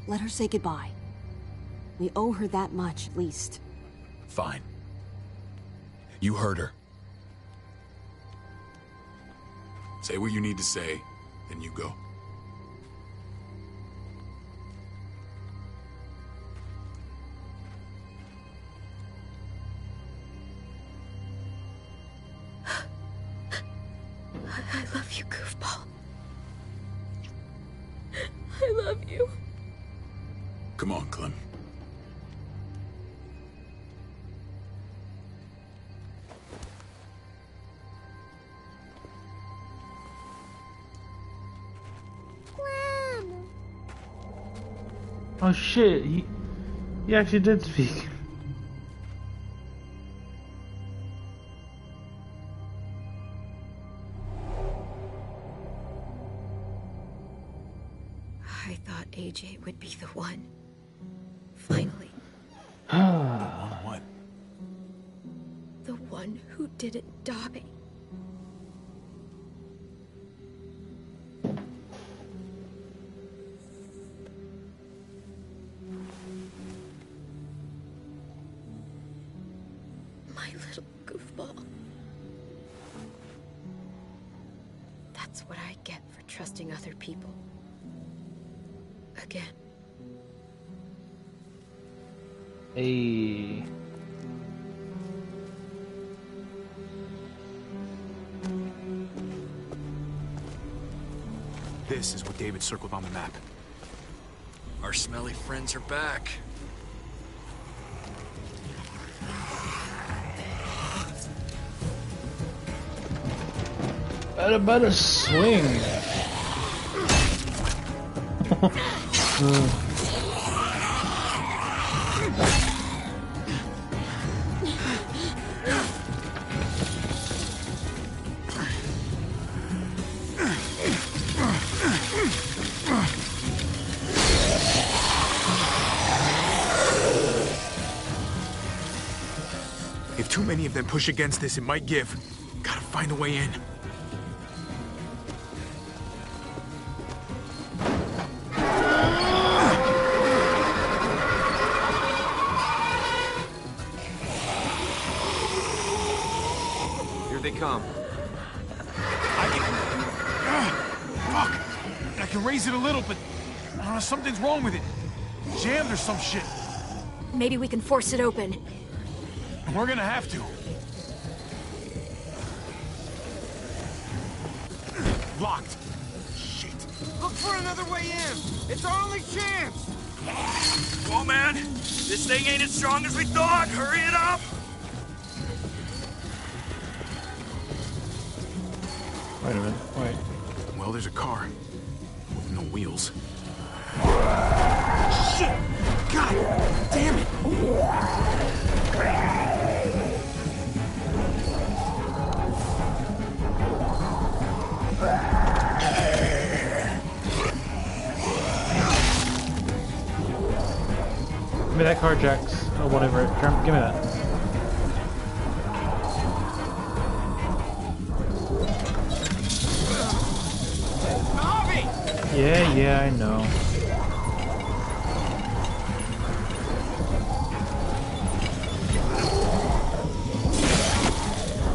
Let her say goodbye. We owe her that much, at least. Fine. You heard her. Say what you need to say, then you go. I love you, goofball. I love you. Come on, Clem. Oh shit, he actually did speak. I thought AJ would be the one. Finally. What? The one who didn't die. My little goofball. That's what I get for trusting other people. Again. Hey. This is what David circled on the map. Our smelly friends are back. Better swing. If too many of them push against this, it might give. Gotta find a way in. Here they come. Fuck! I can raise it a little, but something's wrong with it. Jammed or some shit. Maybe we can force it open. We're gonna have to. Locked. Shit. Look for another way in. It's our only chance. Whoa, man. This thing ain't as strong as we thought. Hurry it up. Wait a minute. Wait. Well, there's a car with no wheels. Shit! God damn it! Give me that car, Jax. Or whatever. Give me that. Yeah, I know.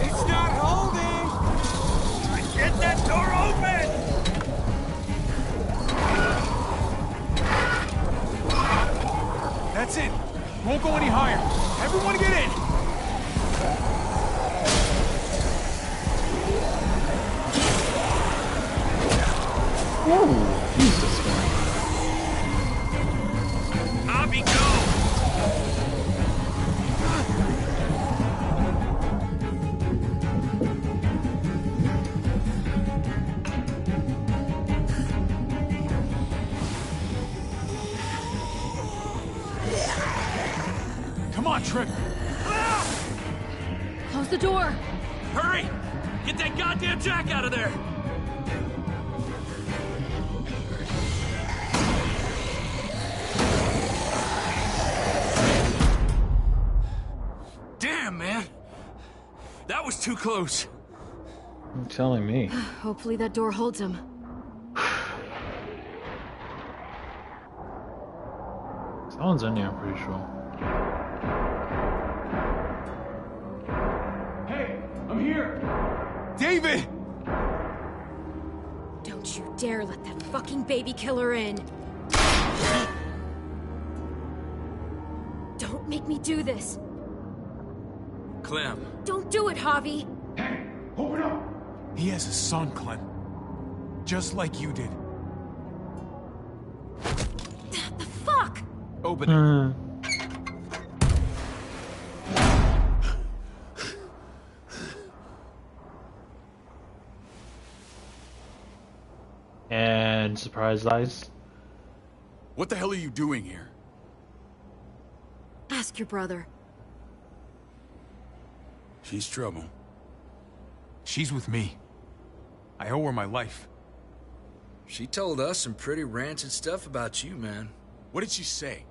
It's not holding! Get that door open! That's it. Won't go any higher. Everyone get in. Ooh, Jesus, man. Abby, go! Come on, Trip. Close the door. Hurry! Get that goddamn Jack out of there! Damn, man. That was too close. You're telling me. Hopefully that door holds him. Someone's in here, I'm pretty sure. Hey, I'm here. David! Don't you dare let that fucking baby killer in. Don't make me do this. Clem. Don't do it, Javi. Hey, open up! He has a son, Clem. Just like you did. The fuck? Open it. And surprise eyes. What the hell are you doing here? Ask your brother. She's trouble. She's with me. I owe her my life. She told us some pretty rancid stuff about you, man. What did she say?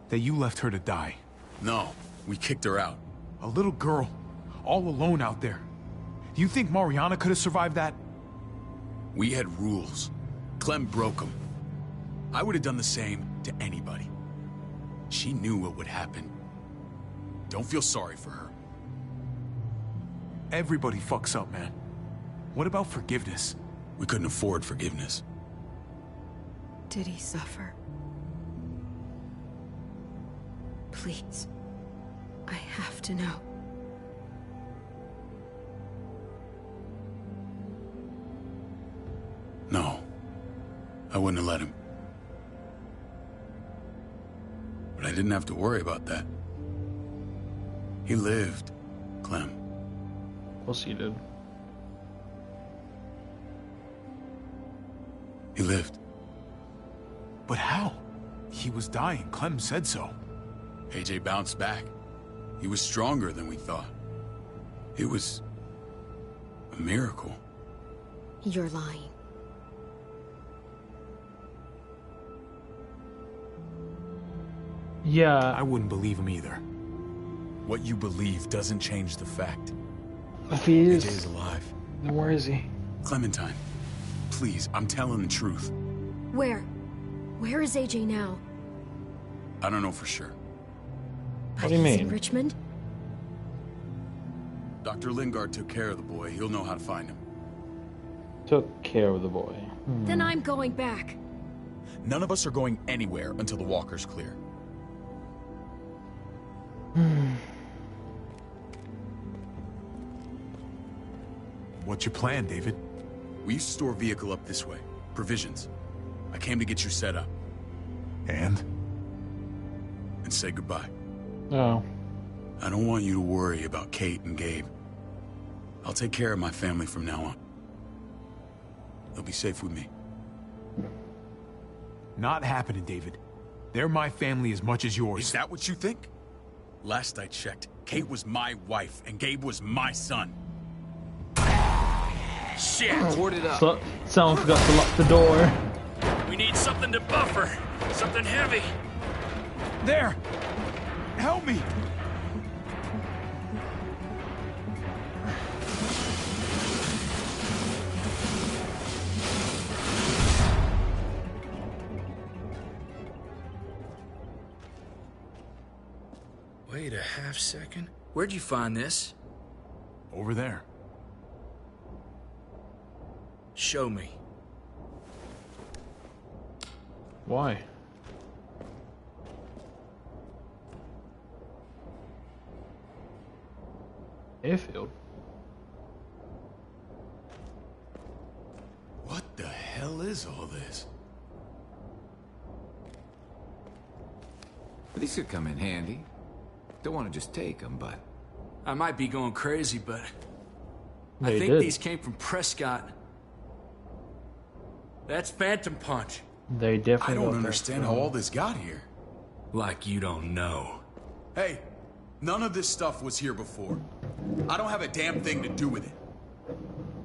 That you left her to die. No, we kicked her out. A little girl, all alone out there. Do you think Mariana could have survived that? We had rules. Clem broke them. I would have done the same to anybody. She knew what would happen. Don't feel sorry for her. Everybody fucks up, man. What about forgiveness? We couldn't afford forgiveness. Did he suffer? Please. I have to know. No. I wouldn't have let him. But I didn't have to worry about that. He lived, Clem. Of course he did. He lived. But how? He was dying. Clem said so. AJ bounced back. He was stronger than we thought. It was a miracle. You're lying. Yeah. I wouldn't believe him either. What you believe doesn't change the fact. If he is, AJ is alive. then where is he? Clementine, please, I'm telling the truth. Where? Where is AJ now? I don't know for sure. What do you He's mean? in Richmond? Dr. Lingard took care of the boy. He'll know how to find him. Took care of the boy. Then I'm going back. None of us are going anywhere until the walker's clear. What's your plan, David? We used to store a vehicle up this way. Provisions. I came to get you set up. And say goodbye. Oh. I don't want you to worry about Kate and Gabe. I'll take care of my family from now on. They'll be safe with me. Not happening, David. They're my family as much as yours. Is that what you think? Last I checked, Kate was my wife and Gabe was my son. Shit! Board it up. So, someone forgot to lock the door. We need something to buffer. Something heavy. There! Help me! Wait a half second. Where'd you find this? Over there. Show me. Why? Airfield. What the hell is all this? These could come in handy. Don't want to just take them, but... I might be going crazy, but... I They think did. these came from Prescott. That's Phantom Punch. They definitely. I don't got understand that how from- all this got here. Like you don't know. Hey, none of this stuff was here before. I don't have a damn thing to do with it.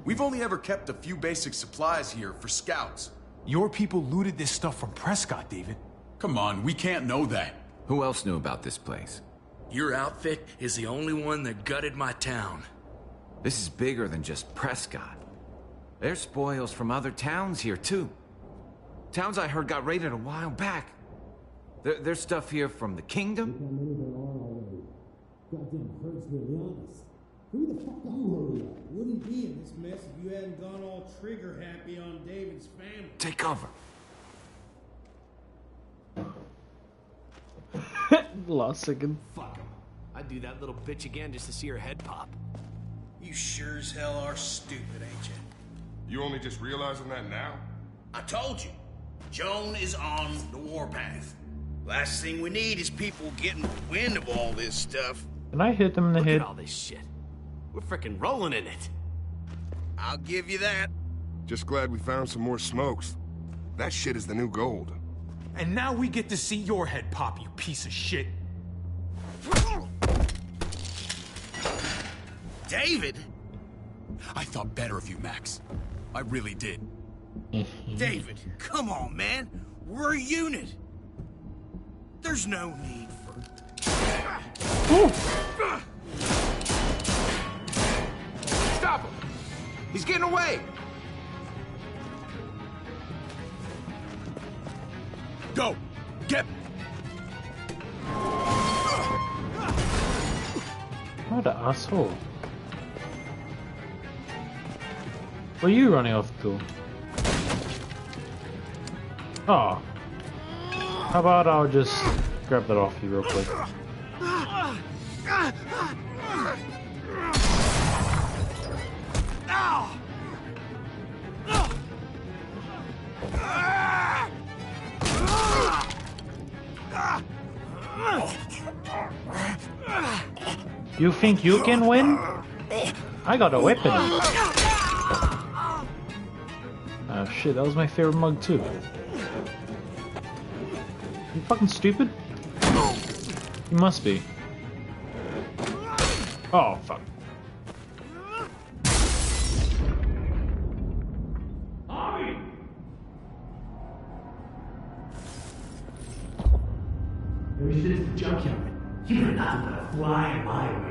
We've only ever kept a few basic supplies here for scouts. Your people looted this stuff from Prescott, David. Come on, we can't know that. Who else knew about this place? Your outfit is the only one that gutted my town. This is bigger than just Prescott. There's spoils from other towns here, too. Towns I heard got raided a while back. There's stuff here from the Kingdom. Goddamn hurts to be honest. Who the fuck are you? Wouldn't be in this mess if you hadn't gone all trigger happy on David's family. Take cover. Last second. Fuck him. I'd do that little bitch again just to see her head pop. You sure as hell are stupid, ain't you? You only just realizing that now? I told you. Joan is on the warpath. Last thing we need is people getting wind of all this stuff. Can I hit them in the Look head? at all this shit. We're frickin' rolling in it. I'll give you that. Just glad we found some more smokes. That shit is the new gold. And now we get to see your head pop, you piece of shit. David? I thought better of you, Max. I really did. David, come on, man. We're a unit. There's no need for... Stop him! He's getting away! Go! Get... What an asshole. Where are you running off to? Oh. How about I'll just grab that off you real quick. You think you can win? I got a weapon. Oh shit, that was my favorite mug too. You fucking stupid? You must be. Oh fuck. There's shit in the junkyard. You are nothing but a fly in my wing.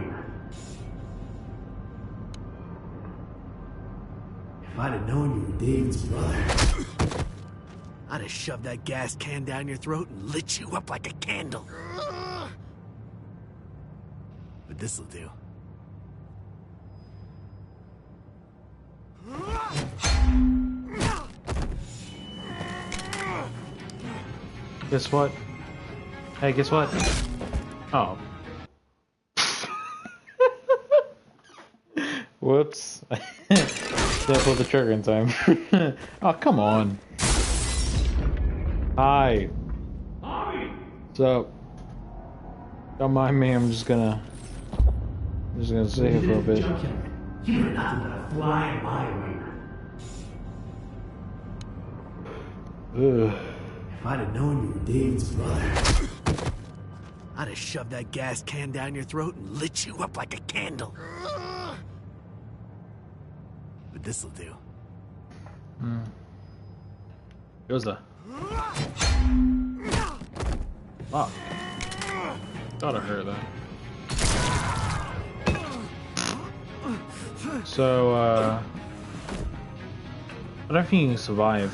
If I'd have known you were David's brother, I'd have shoved that gas can down your throat and lit you up like a candle. But this'll do. Guess what? Hey, guess what? Oh. Whoops. Didn't pull the trigger in time. Oh, come on. Hi. What's up? Don't mind me, I'm just gonna sit here for a bit. You are nothing but a fly in my wing. Ugh. If If I'd have known you were David's brother, I'd have shoved that gas can down your throat and lit you up like a candle. But this'll do. Goes the. Fuck. Thought I heard that. So, I don't think you can survive.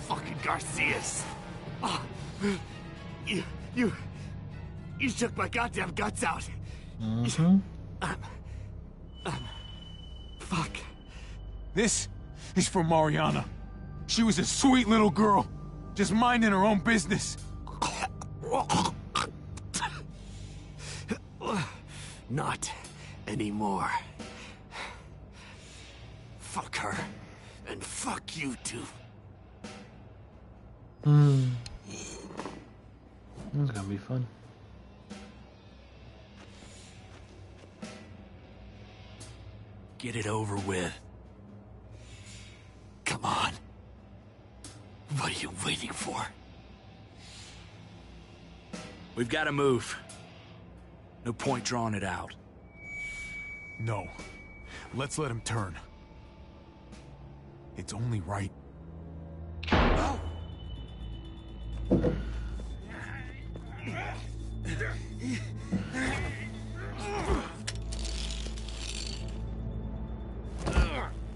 Fucking Garcias. Oh, you took my goddamn guts out. Fuck. This is for Mariana. She was a sweet little girl, just minding her own business. Not anymore. Fuck her. And fuck you too. It's gonna be fun. Get it over with. Come on. What are you waiting for? We've got to move. No point drawing it out. No. Let's let him turn. It's only right.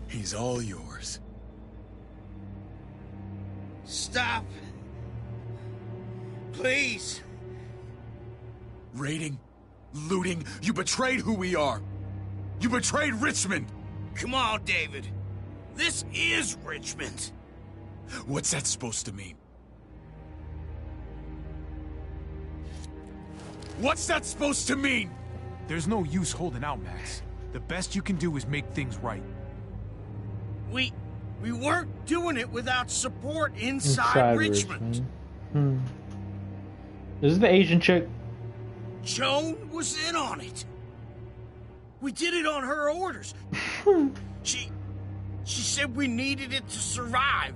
He's all yours. Stop. Please. Raiding, looting, you betrayed who we are. You betrayed Richmond. Come on, David. This is Richmond. What's that supposed to mean? What's that supposed to mean? There's no use holding out, Max. The best you can do is make things right. We weren't doing it without support inside Richmond. Is this the Asian chick? Joan was in on it. We did it on her orders. She said we needed it to survive.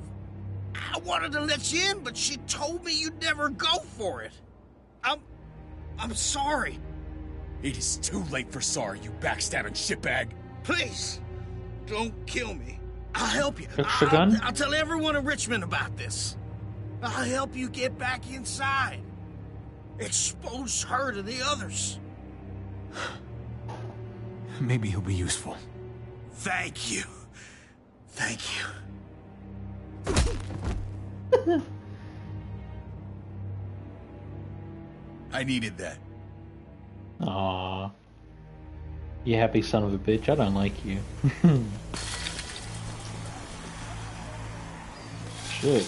I wanted to let you in, but she told me you'd never go for it. I'm sorry. It is too late for sorry, you backstabbing shitbag. Please, don't kill me. I'll help you. Extra gun? I'll tell everyone in Richmond about this. I'll help you get back inside. Expose her to the others. Maybe he'll be useful. Thank you. Thank you. I needed that. Aww. You happy son of a bitch, I don't like you. Shit.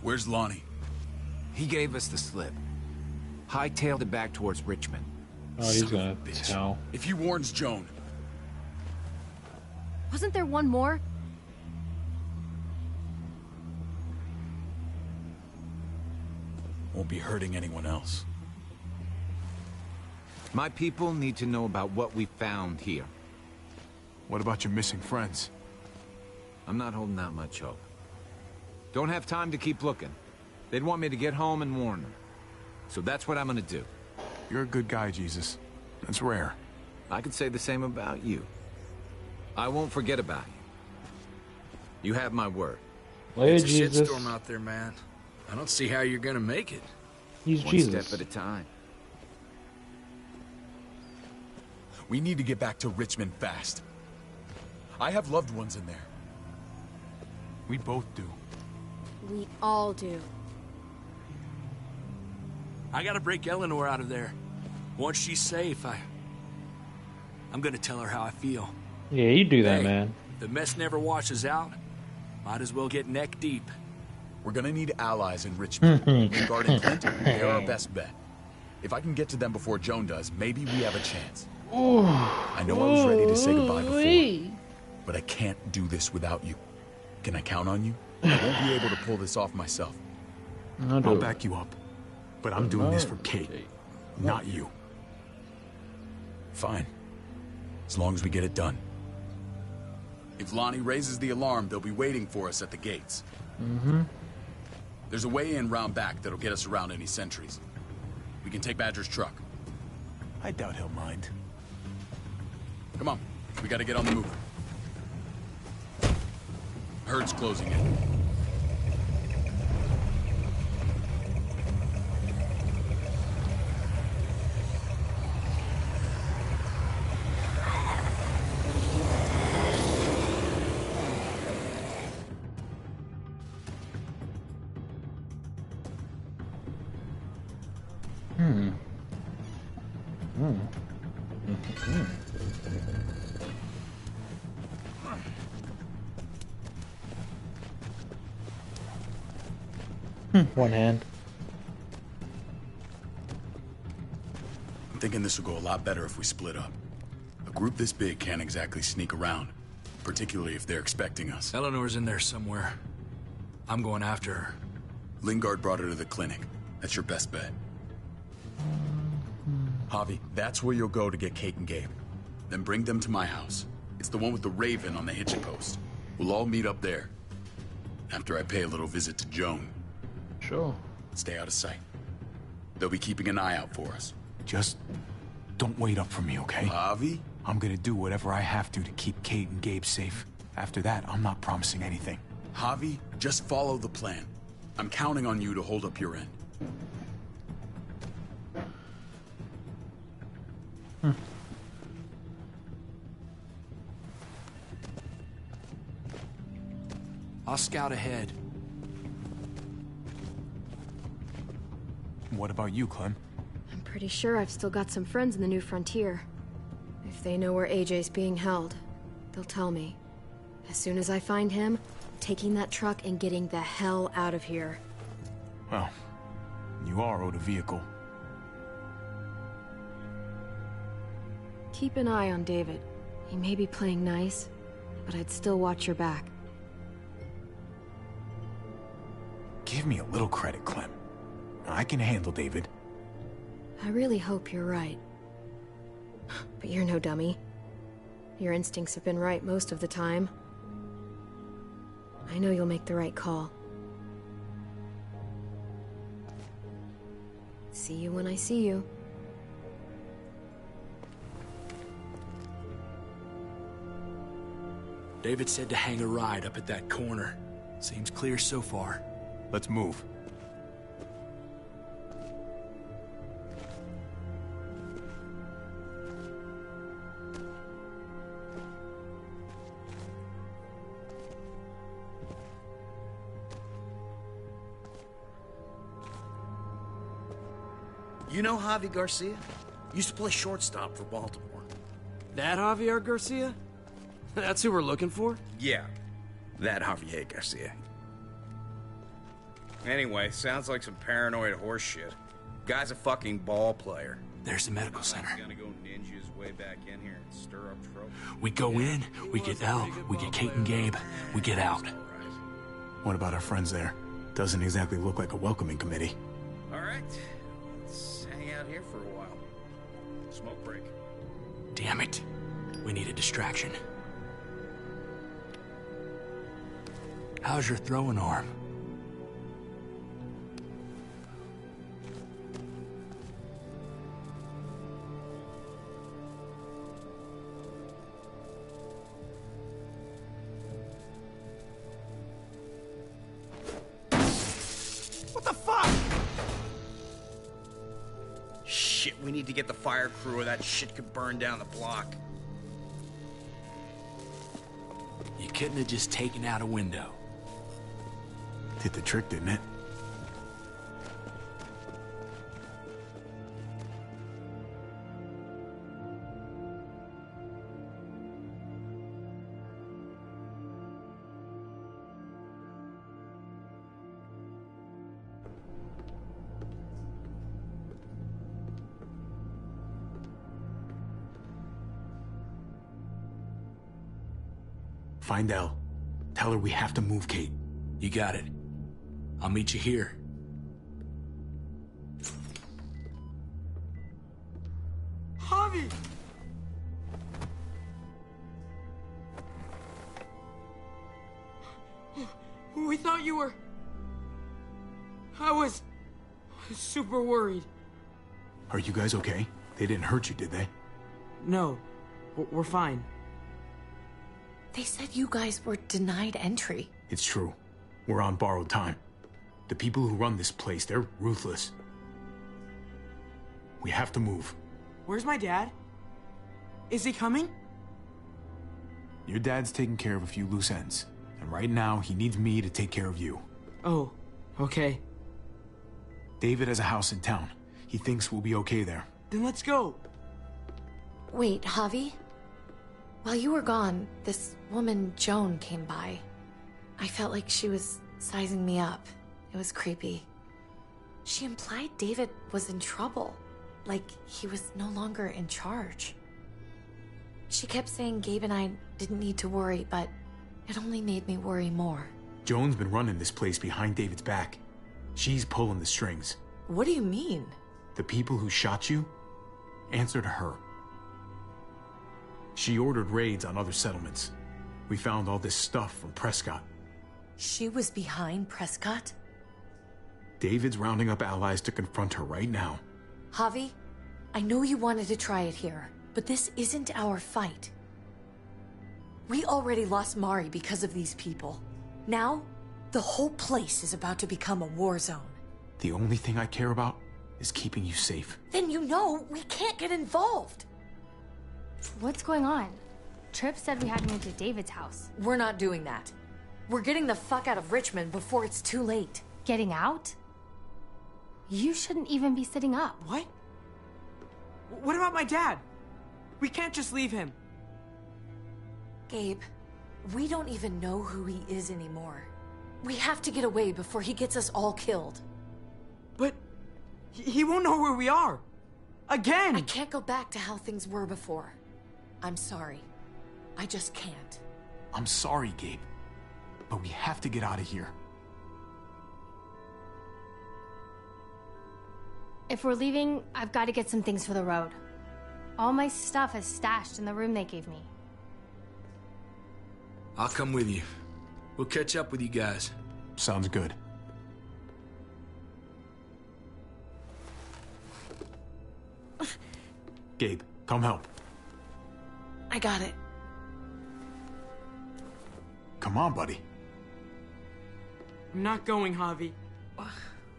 Where's Lonnie? He gave us the slip. Hightailed it back towards Richmond. Oh, he's gonna tell. If he warns Joan. Wasn't there one more? Won't be hurting anyone else. My people need to know about what we found here. What about your missing friends? I'm not holding out much hope. Don't have time to keep looking. They'd want me to get home and warn them. So that's what I'm gonna do. You're a good guy, Jesus. That's rare. I could say the same about you. I won't forget about you. You have my word. Later, it's a Jesus. shitstorm out there, man. I don't see how you're gonna make it. He's One Jesus. step at a time. We need to get back to Richmond fast. I have loved ones in there. We both do. We all do. I gotta break Eleanor out of there. Once she's safe, I'm gonna tell her how I feel. Yeah, you do that, Hey, man. The mess never washes out. Might as well get neck deep. We're gonna need allies in Richmond. Guard and Clint, they're our best bet. If I can get to them before Joan does, maybe we have a chance. I know I was ready to say goodbye before, but I can't do this without you. Can I count on you? I won't be able to pull this off myself. I'll back you up. But I'm doing this for Kate, not you. Fine. As long as we get it done. If Lonnie raises the alarm, they'll be waiting for us at the gates. Mm-hmm. There's a way in round back that'll get us around any sentries. We can take Badger's truck. I doubt he'll mind. Come on, we gotta get on the move. Herd's closing in. One hand. I'm thinking this will go a lot better if we split up. A group this big can't exactly sneak around, particularly if they're expecting us. Eleanor's in there somewhere. I'm going after her. Lingard brought her to the clinic. That's your best bet. Javi, that's where you'll go to get Kate and Gabe. Then bring them to my house. It's the one with the Raven on the hitching post. We'll all meet up there. After I pay a little visit to Joan. Sure. Stay out of sight. They'll be keeping an eye out for us. Just don't wait up for me, okay? Javi? I'm gonna do whatever I have to keep Kate and Gabe safe. After that, I'm not promising anything. Javi, just follow the plan. I'm counting on you to hold up your end. I'll scout ahead. What about you, Clem? I'm pretty sure I've still got some friends in the New Frontier. If they know where AJ's being held, they'll tell me. As soon as I find him, I'm taking that truck and getting the hell out of here. Well, you are owed a vehicle. Keep an eye on David. He may be playing nice, but I'd still watch your back. Give me a little credit, Clem. I can handle David. I really hope you're right. But you're no dummy. Your instincts have been right most of the time. I know you'll make the right call. See you when I see you. David said to hang a ride up at that corner. Seems clear so far. Let's move. You know Javi Garcia? Used to play shortstop for Baltimore. That Javier Garcia? That's who we're looking for? Yeah, that Javier Garcia. Anyway, sounds like some paranoid horse shit. Guy's a fucking ball player. There's the medical center. He's gonna go ninja his way back in here and stir up trouble. We go in, we get Elle, we get Kate and Gabe, we get out. What about our friends there? Doesn't exactly look like a welcoming committee. All right, let's hang out here for a while. Smoke break. Damn it. We need a distraction. How's your throwing arm? What the fuck? Shit, we need to get the fire crew or that shit could burn down the block. You couldn't have just taken out a window. Did the trick, didn't it? Find Elle. Tell her we have to move Kate. You got it. I'll meet you here. Javi! We thought you were... I was super worried. Are you guys okay? They didn't hurt you, did they? No, we're fine. They said you guys were denied entry. It's true. We're on borrowed time. The people who run this place, they're ruthless. We have to move. Where's my dad? Is he coming? Your dad's taking care of a few loose ends. And right now, he needs me to take care of you. Oh, okay. David has a house in town. He thinks we'll be okay there. Then let's go. Wait, Javi? While you were gone, this woman, Joan, came by. I felt like she was sizing me up. It was creepy. She implied David was in trouble. Like he was no longer in charge. She kept saying Gabe and I didn't need to worry, but it only made me worry more. Joan's been running this place behind David's back. She's pulling the strings. What do you mean? The people who shot you answer to her. She ordered raids on other settlements. We found all this stuff from Prescott. She was behind Prescott? David's rounding up allies to confront her right now. Javi, I know you wanted to try it here, but this isn't our fight. We already lost Mari because of these people. Now, the whole place is about to become a war zone. The only thing I care about is keeping you safe. Then you know we can't get involved. What's going on? Tripp said we had to move to David's house. We're not doing that. We're getting the fuck out of Richmond before it's too late. Getting out? You shouldn't even be sitting up. What? What about my dad? We can't just leave him. Gabe, we don't even know who he is anymore. We have to get away before he gets us all killed. But he won't know where we are. Again! I can't go back to how things were before. I'm sorry. I just can't. I'm sorry, Gabe. But we have to get out of here. If we're leaving, I've got to get some things for the road. All my stuff is stashed in the room they gave me. I'll come with you. We'll catch up with you guys. Sounds good. Gabe, come help. I got it. Come on, buddy. I'm not going, Javi.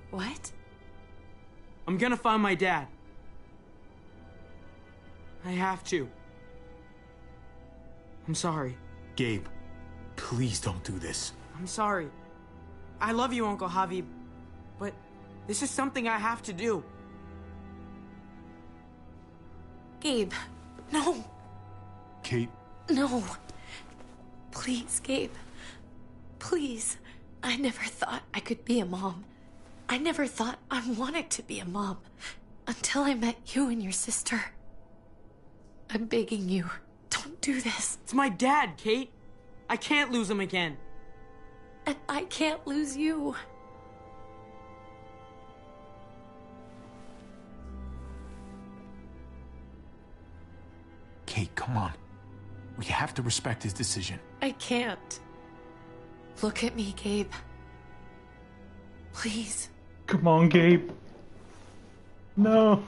What? I'm gonna find my dad. I have to. I'm sorry. Gabe, please don't do this. I'm sorry. I love you, Uncle Javi, but this is something I have to do. Gabe, no. Kate? No. Please, Gabe. Please. I never thought I could be a mom. I never thought I wanted to be a mom until I met you and your sister. I'm begging you, don't do this. It's my dad, Kate. I can't lose him again. And I can't lose you. Kate, come on. We have to respect his decision. I can't. Look at me, Gabe. Please. Come on, Gabe. No.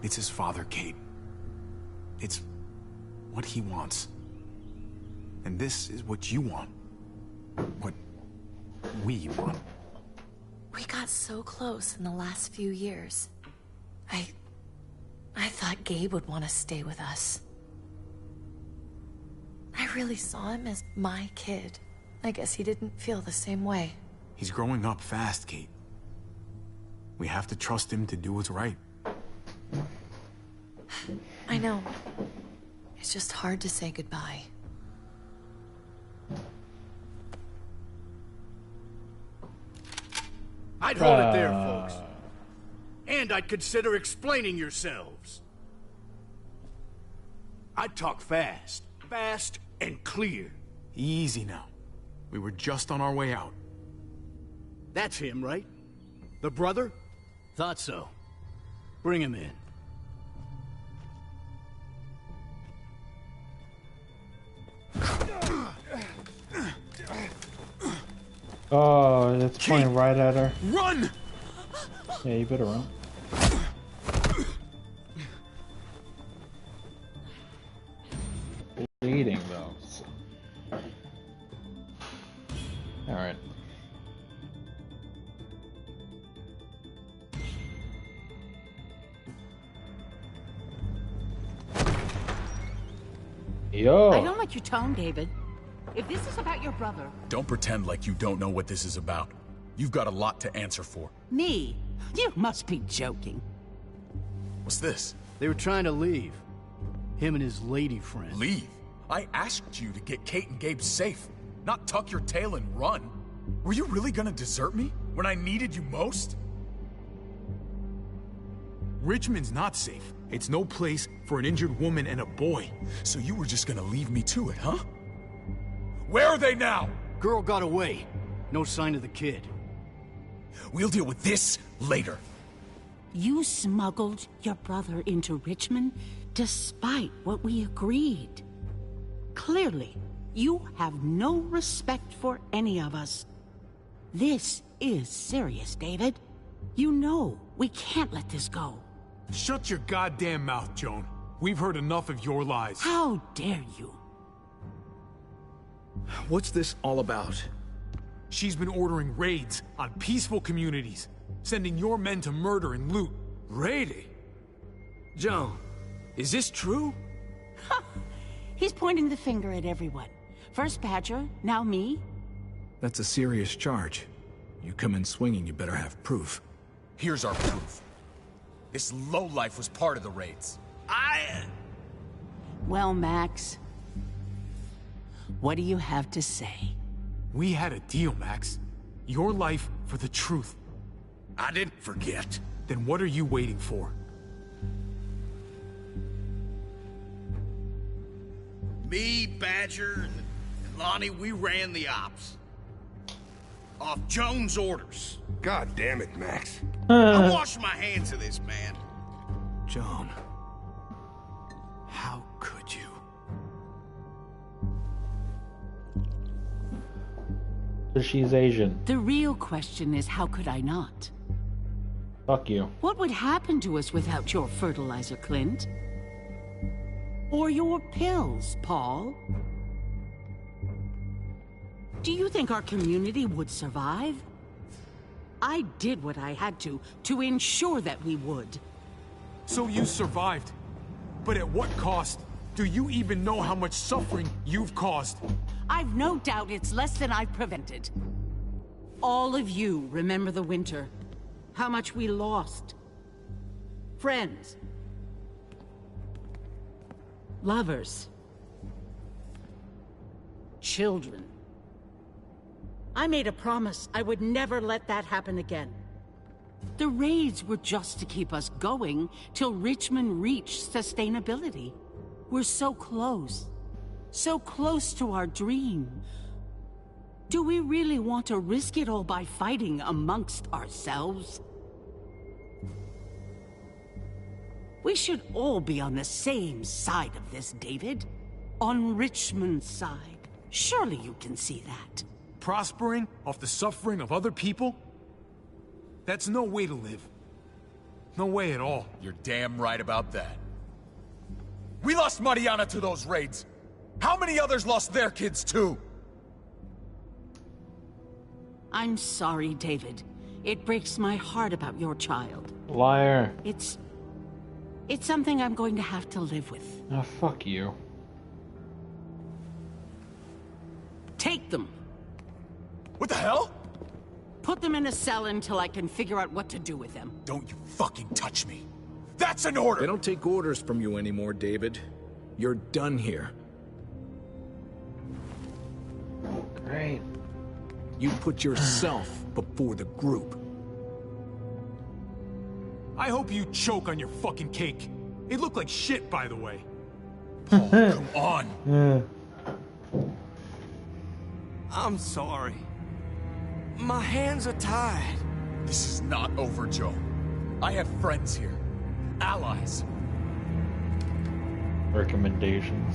It's his father, Kate. It's what he wants. And this is what you want. What we want. We got so close in the last few years. I thought Gabe would want to stay with us. I really saw him as my kid. I guess he didn't feel the same way. He's growing up fast, Kate. We have to trust him to do what's right. I know. It's just hard to say goodbye. I'd hold it there, folks. And I'd consider explaining yourselves. I'd talk fast. Fast and clear. Easy now. We were just on our way out. That's him, right? The brother? Thought so. Bring him in. Oh, that's pointing right at her. Run! Yeah, you better run. Bleeding though. So. All right. Yo. I don't like your tone, David. If this is about your brother... Don't pretend like you don't know what this is about. You've got a lot to answer for. Me? You must be joking. What's this? They were trying to leave. Him and his lady friend. Leave? I asked you to get Kate and Gabe safe, not tuck your tail and run. Were you really gonna desert me when I needed you most? Richmond's not safe. It's no place for an injured woman and a boy. So you were just gonna leave me to it, huh? Where are they now? Girl got away. No sign of the kid. We'll deal with this later. You smuggled your brother into Richmond despite what we agreed. Clearly, you have no respect for any of us. This is serious, David. You know we can't let this go. Shut your goddamn mouth, Joan. We've heard enough of your lies. How dare you? What's this all about? She's been ordering raids on peaceful communities, sending your men to murder and loot. Raiding? Joan, is this true? He's pointing the finger at everyone. First Badger, now me. That's a serious charge. You come in swinging, you better have proof. Here's our proof. This lowlife was part of the raids. Well, Max, what do you have to say? We had a deal, Max. Your life for the truth. I didn't forget. Then what are you waiting for? Me, Badger, and Lonnie, we ran the ops. Off Joan's orders. God damn it, Max. I wash my hands of this, man. Joan, how could you? She's Asian. The real question is, how could I not? Fuck you. What would happen to us without your fertilizer, Clint? Or your pills, Paul? Do you think our community would survive? I did what I had to ensure that we would. So you survived. But at what cost? Do you even know how much suffering you've caused? I've no doubt it's less than I've prevented. All of you remember the winter. How much we lost. Friends. Lovers. Children. I made a promise I would never let that happen again. The raids were just to keep us going till Richmond reached sustainability. We're so close. So close to our dream. Do we really want to risk it all by fighting amongst ourselves? We should all be on the same side of this, David. On Richmond's side. Surely you can see that. Prospering off the suffering of other people? That's no way to live. No way at all. You're damn right about that. We lost Mariana to those raids. How many others lost their kids too? I'm sorry, David. It breaks my heart about your child. Liar. It's something I'm going to have to live with. Oh, fuck you. Take them. What the hell? Put them in a cell until I can figure out what to do with them. Don't you fucking touch me. That's an order! They don't take orders from you anymore, David. You're done here. Great. You put yourself before the group. I hope you choke on your fucking cake. It looked like shit, by the way. Paul, come on. Yeah. I'm sorry. My hands are tied. This is not over, Joe. I have friends here. Allies. Recommendations.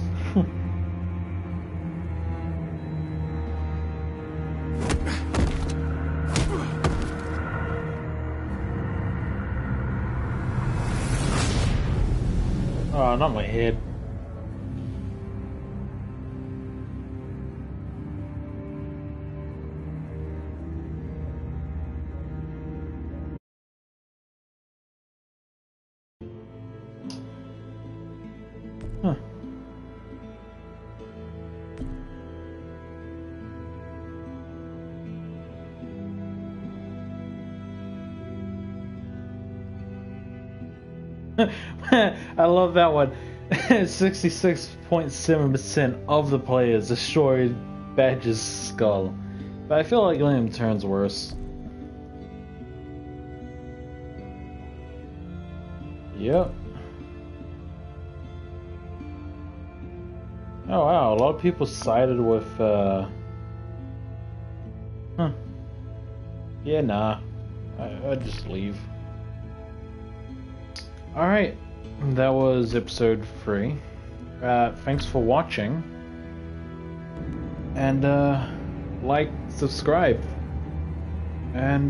Oh, not my head. Huh. I love that one. 66.7% of the players destroyed Badger's skull. But I feel like Liam turns worse. Yep. Oh wow, a lot of people sided with, Huh. Yeah, nah. I'd just leave. Alright, that was episode 3. Thanks for watching. And, like, subscribe. And,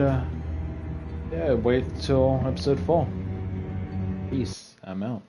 yeah, wait till episode 4. Peace. I'm out.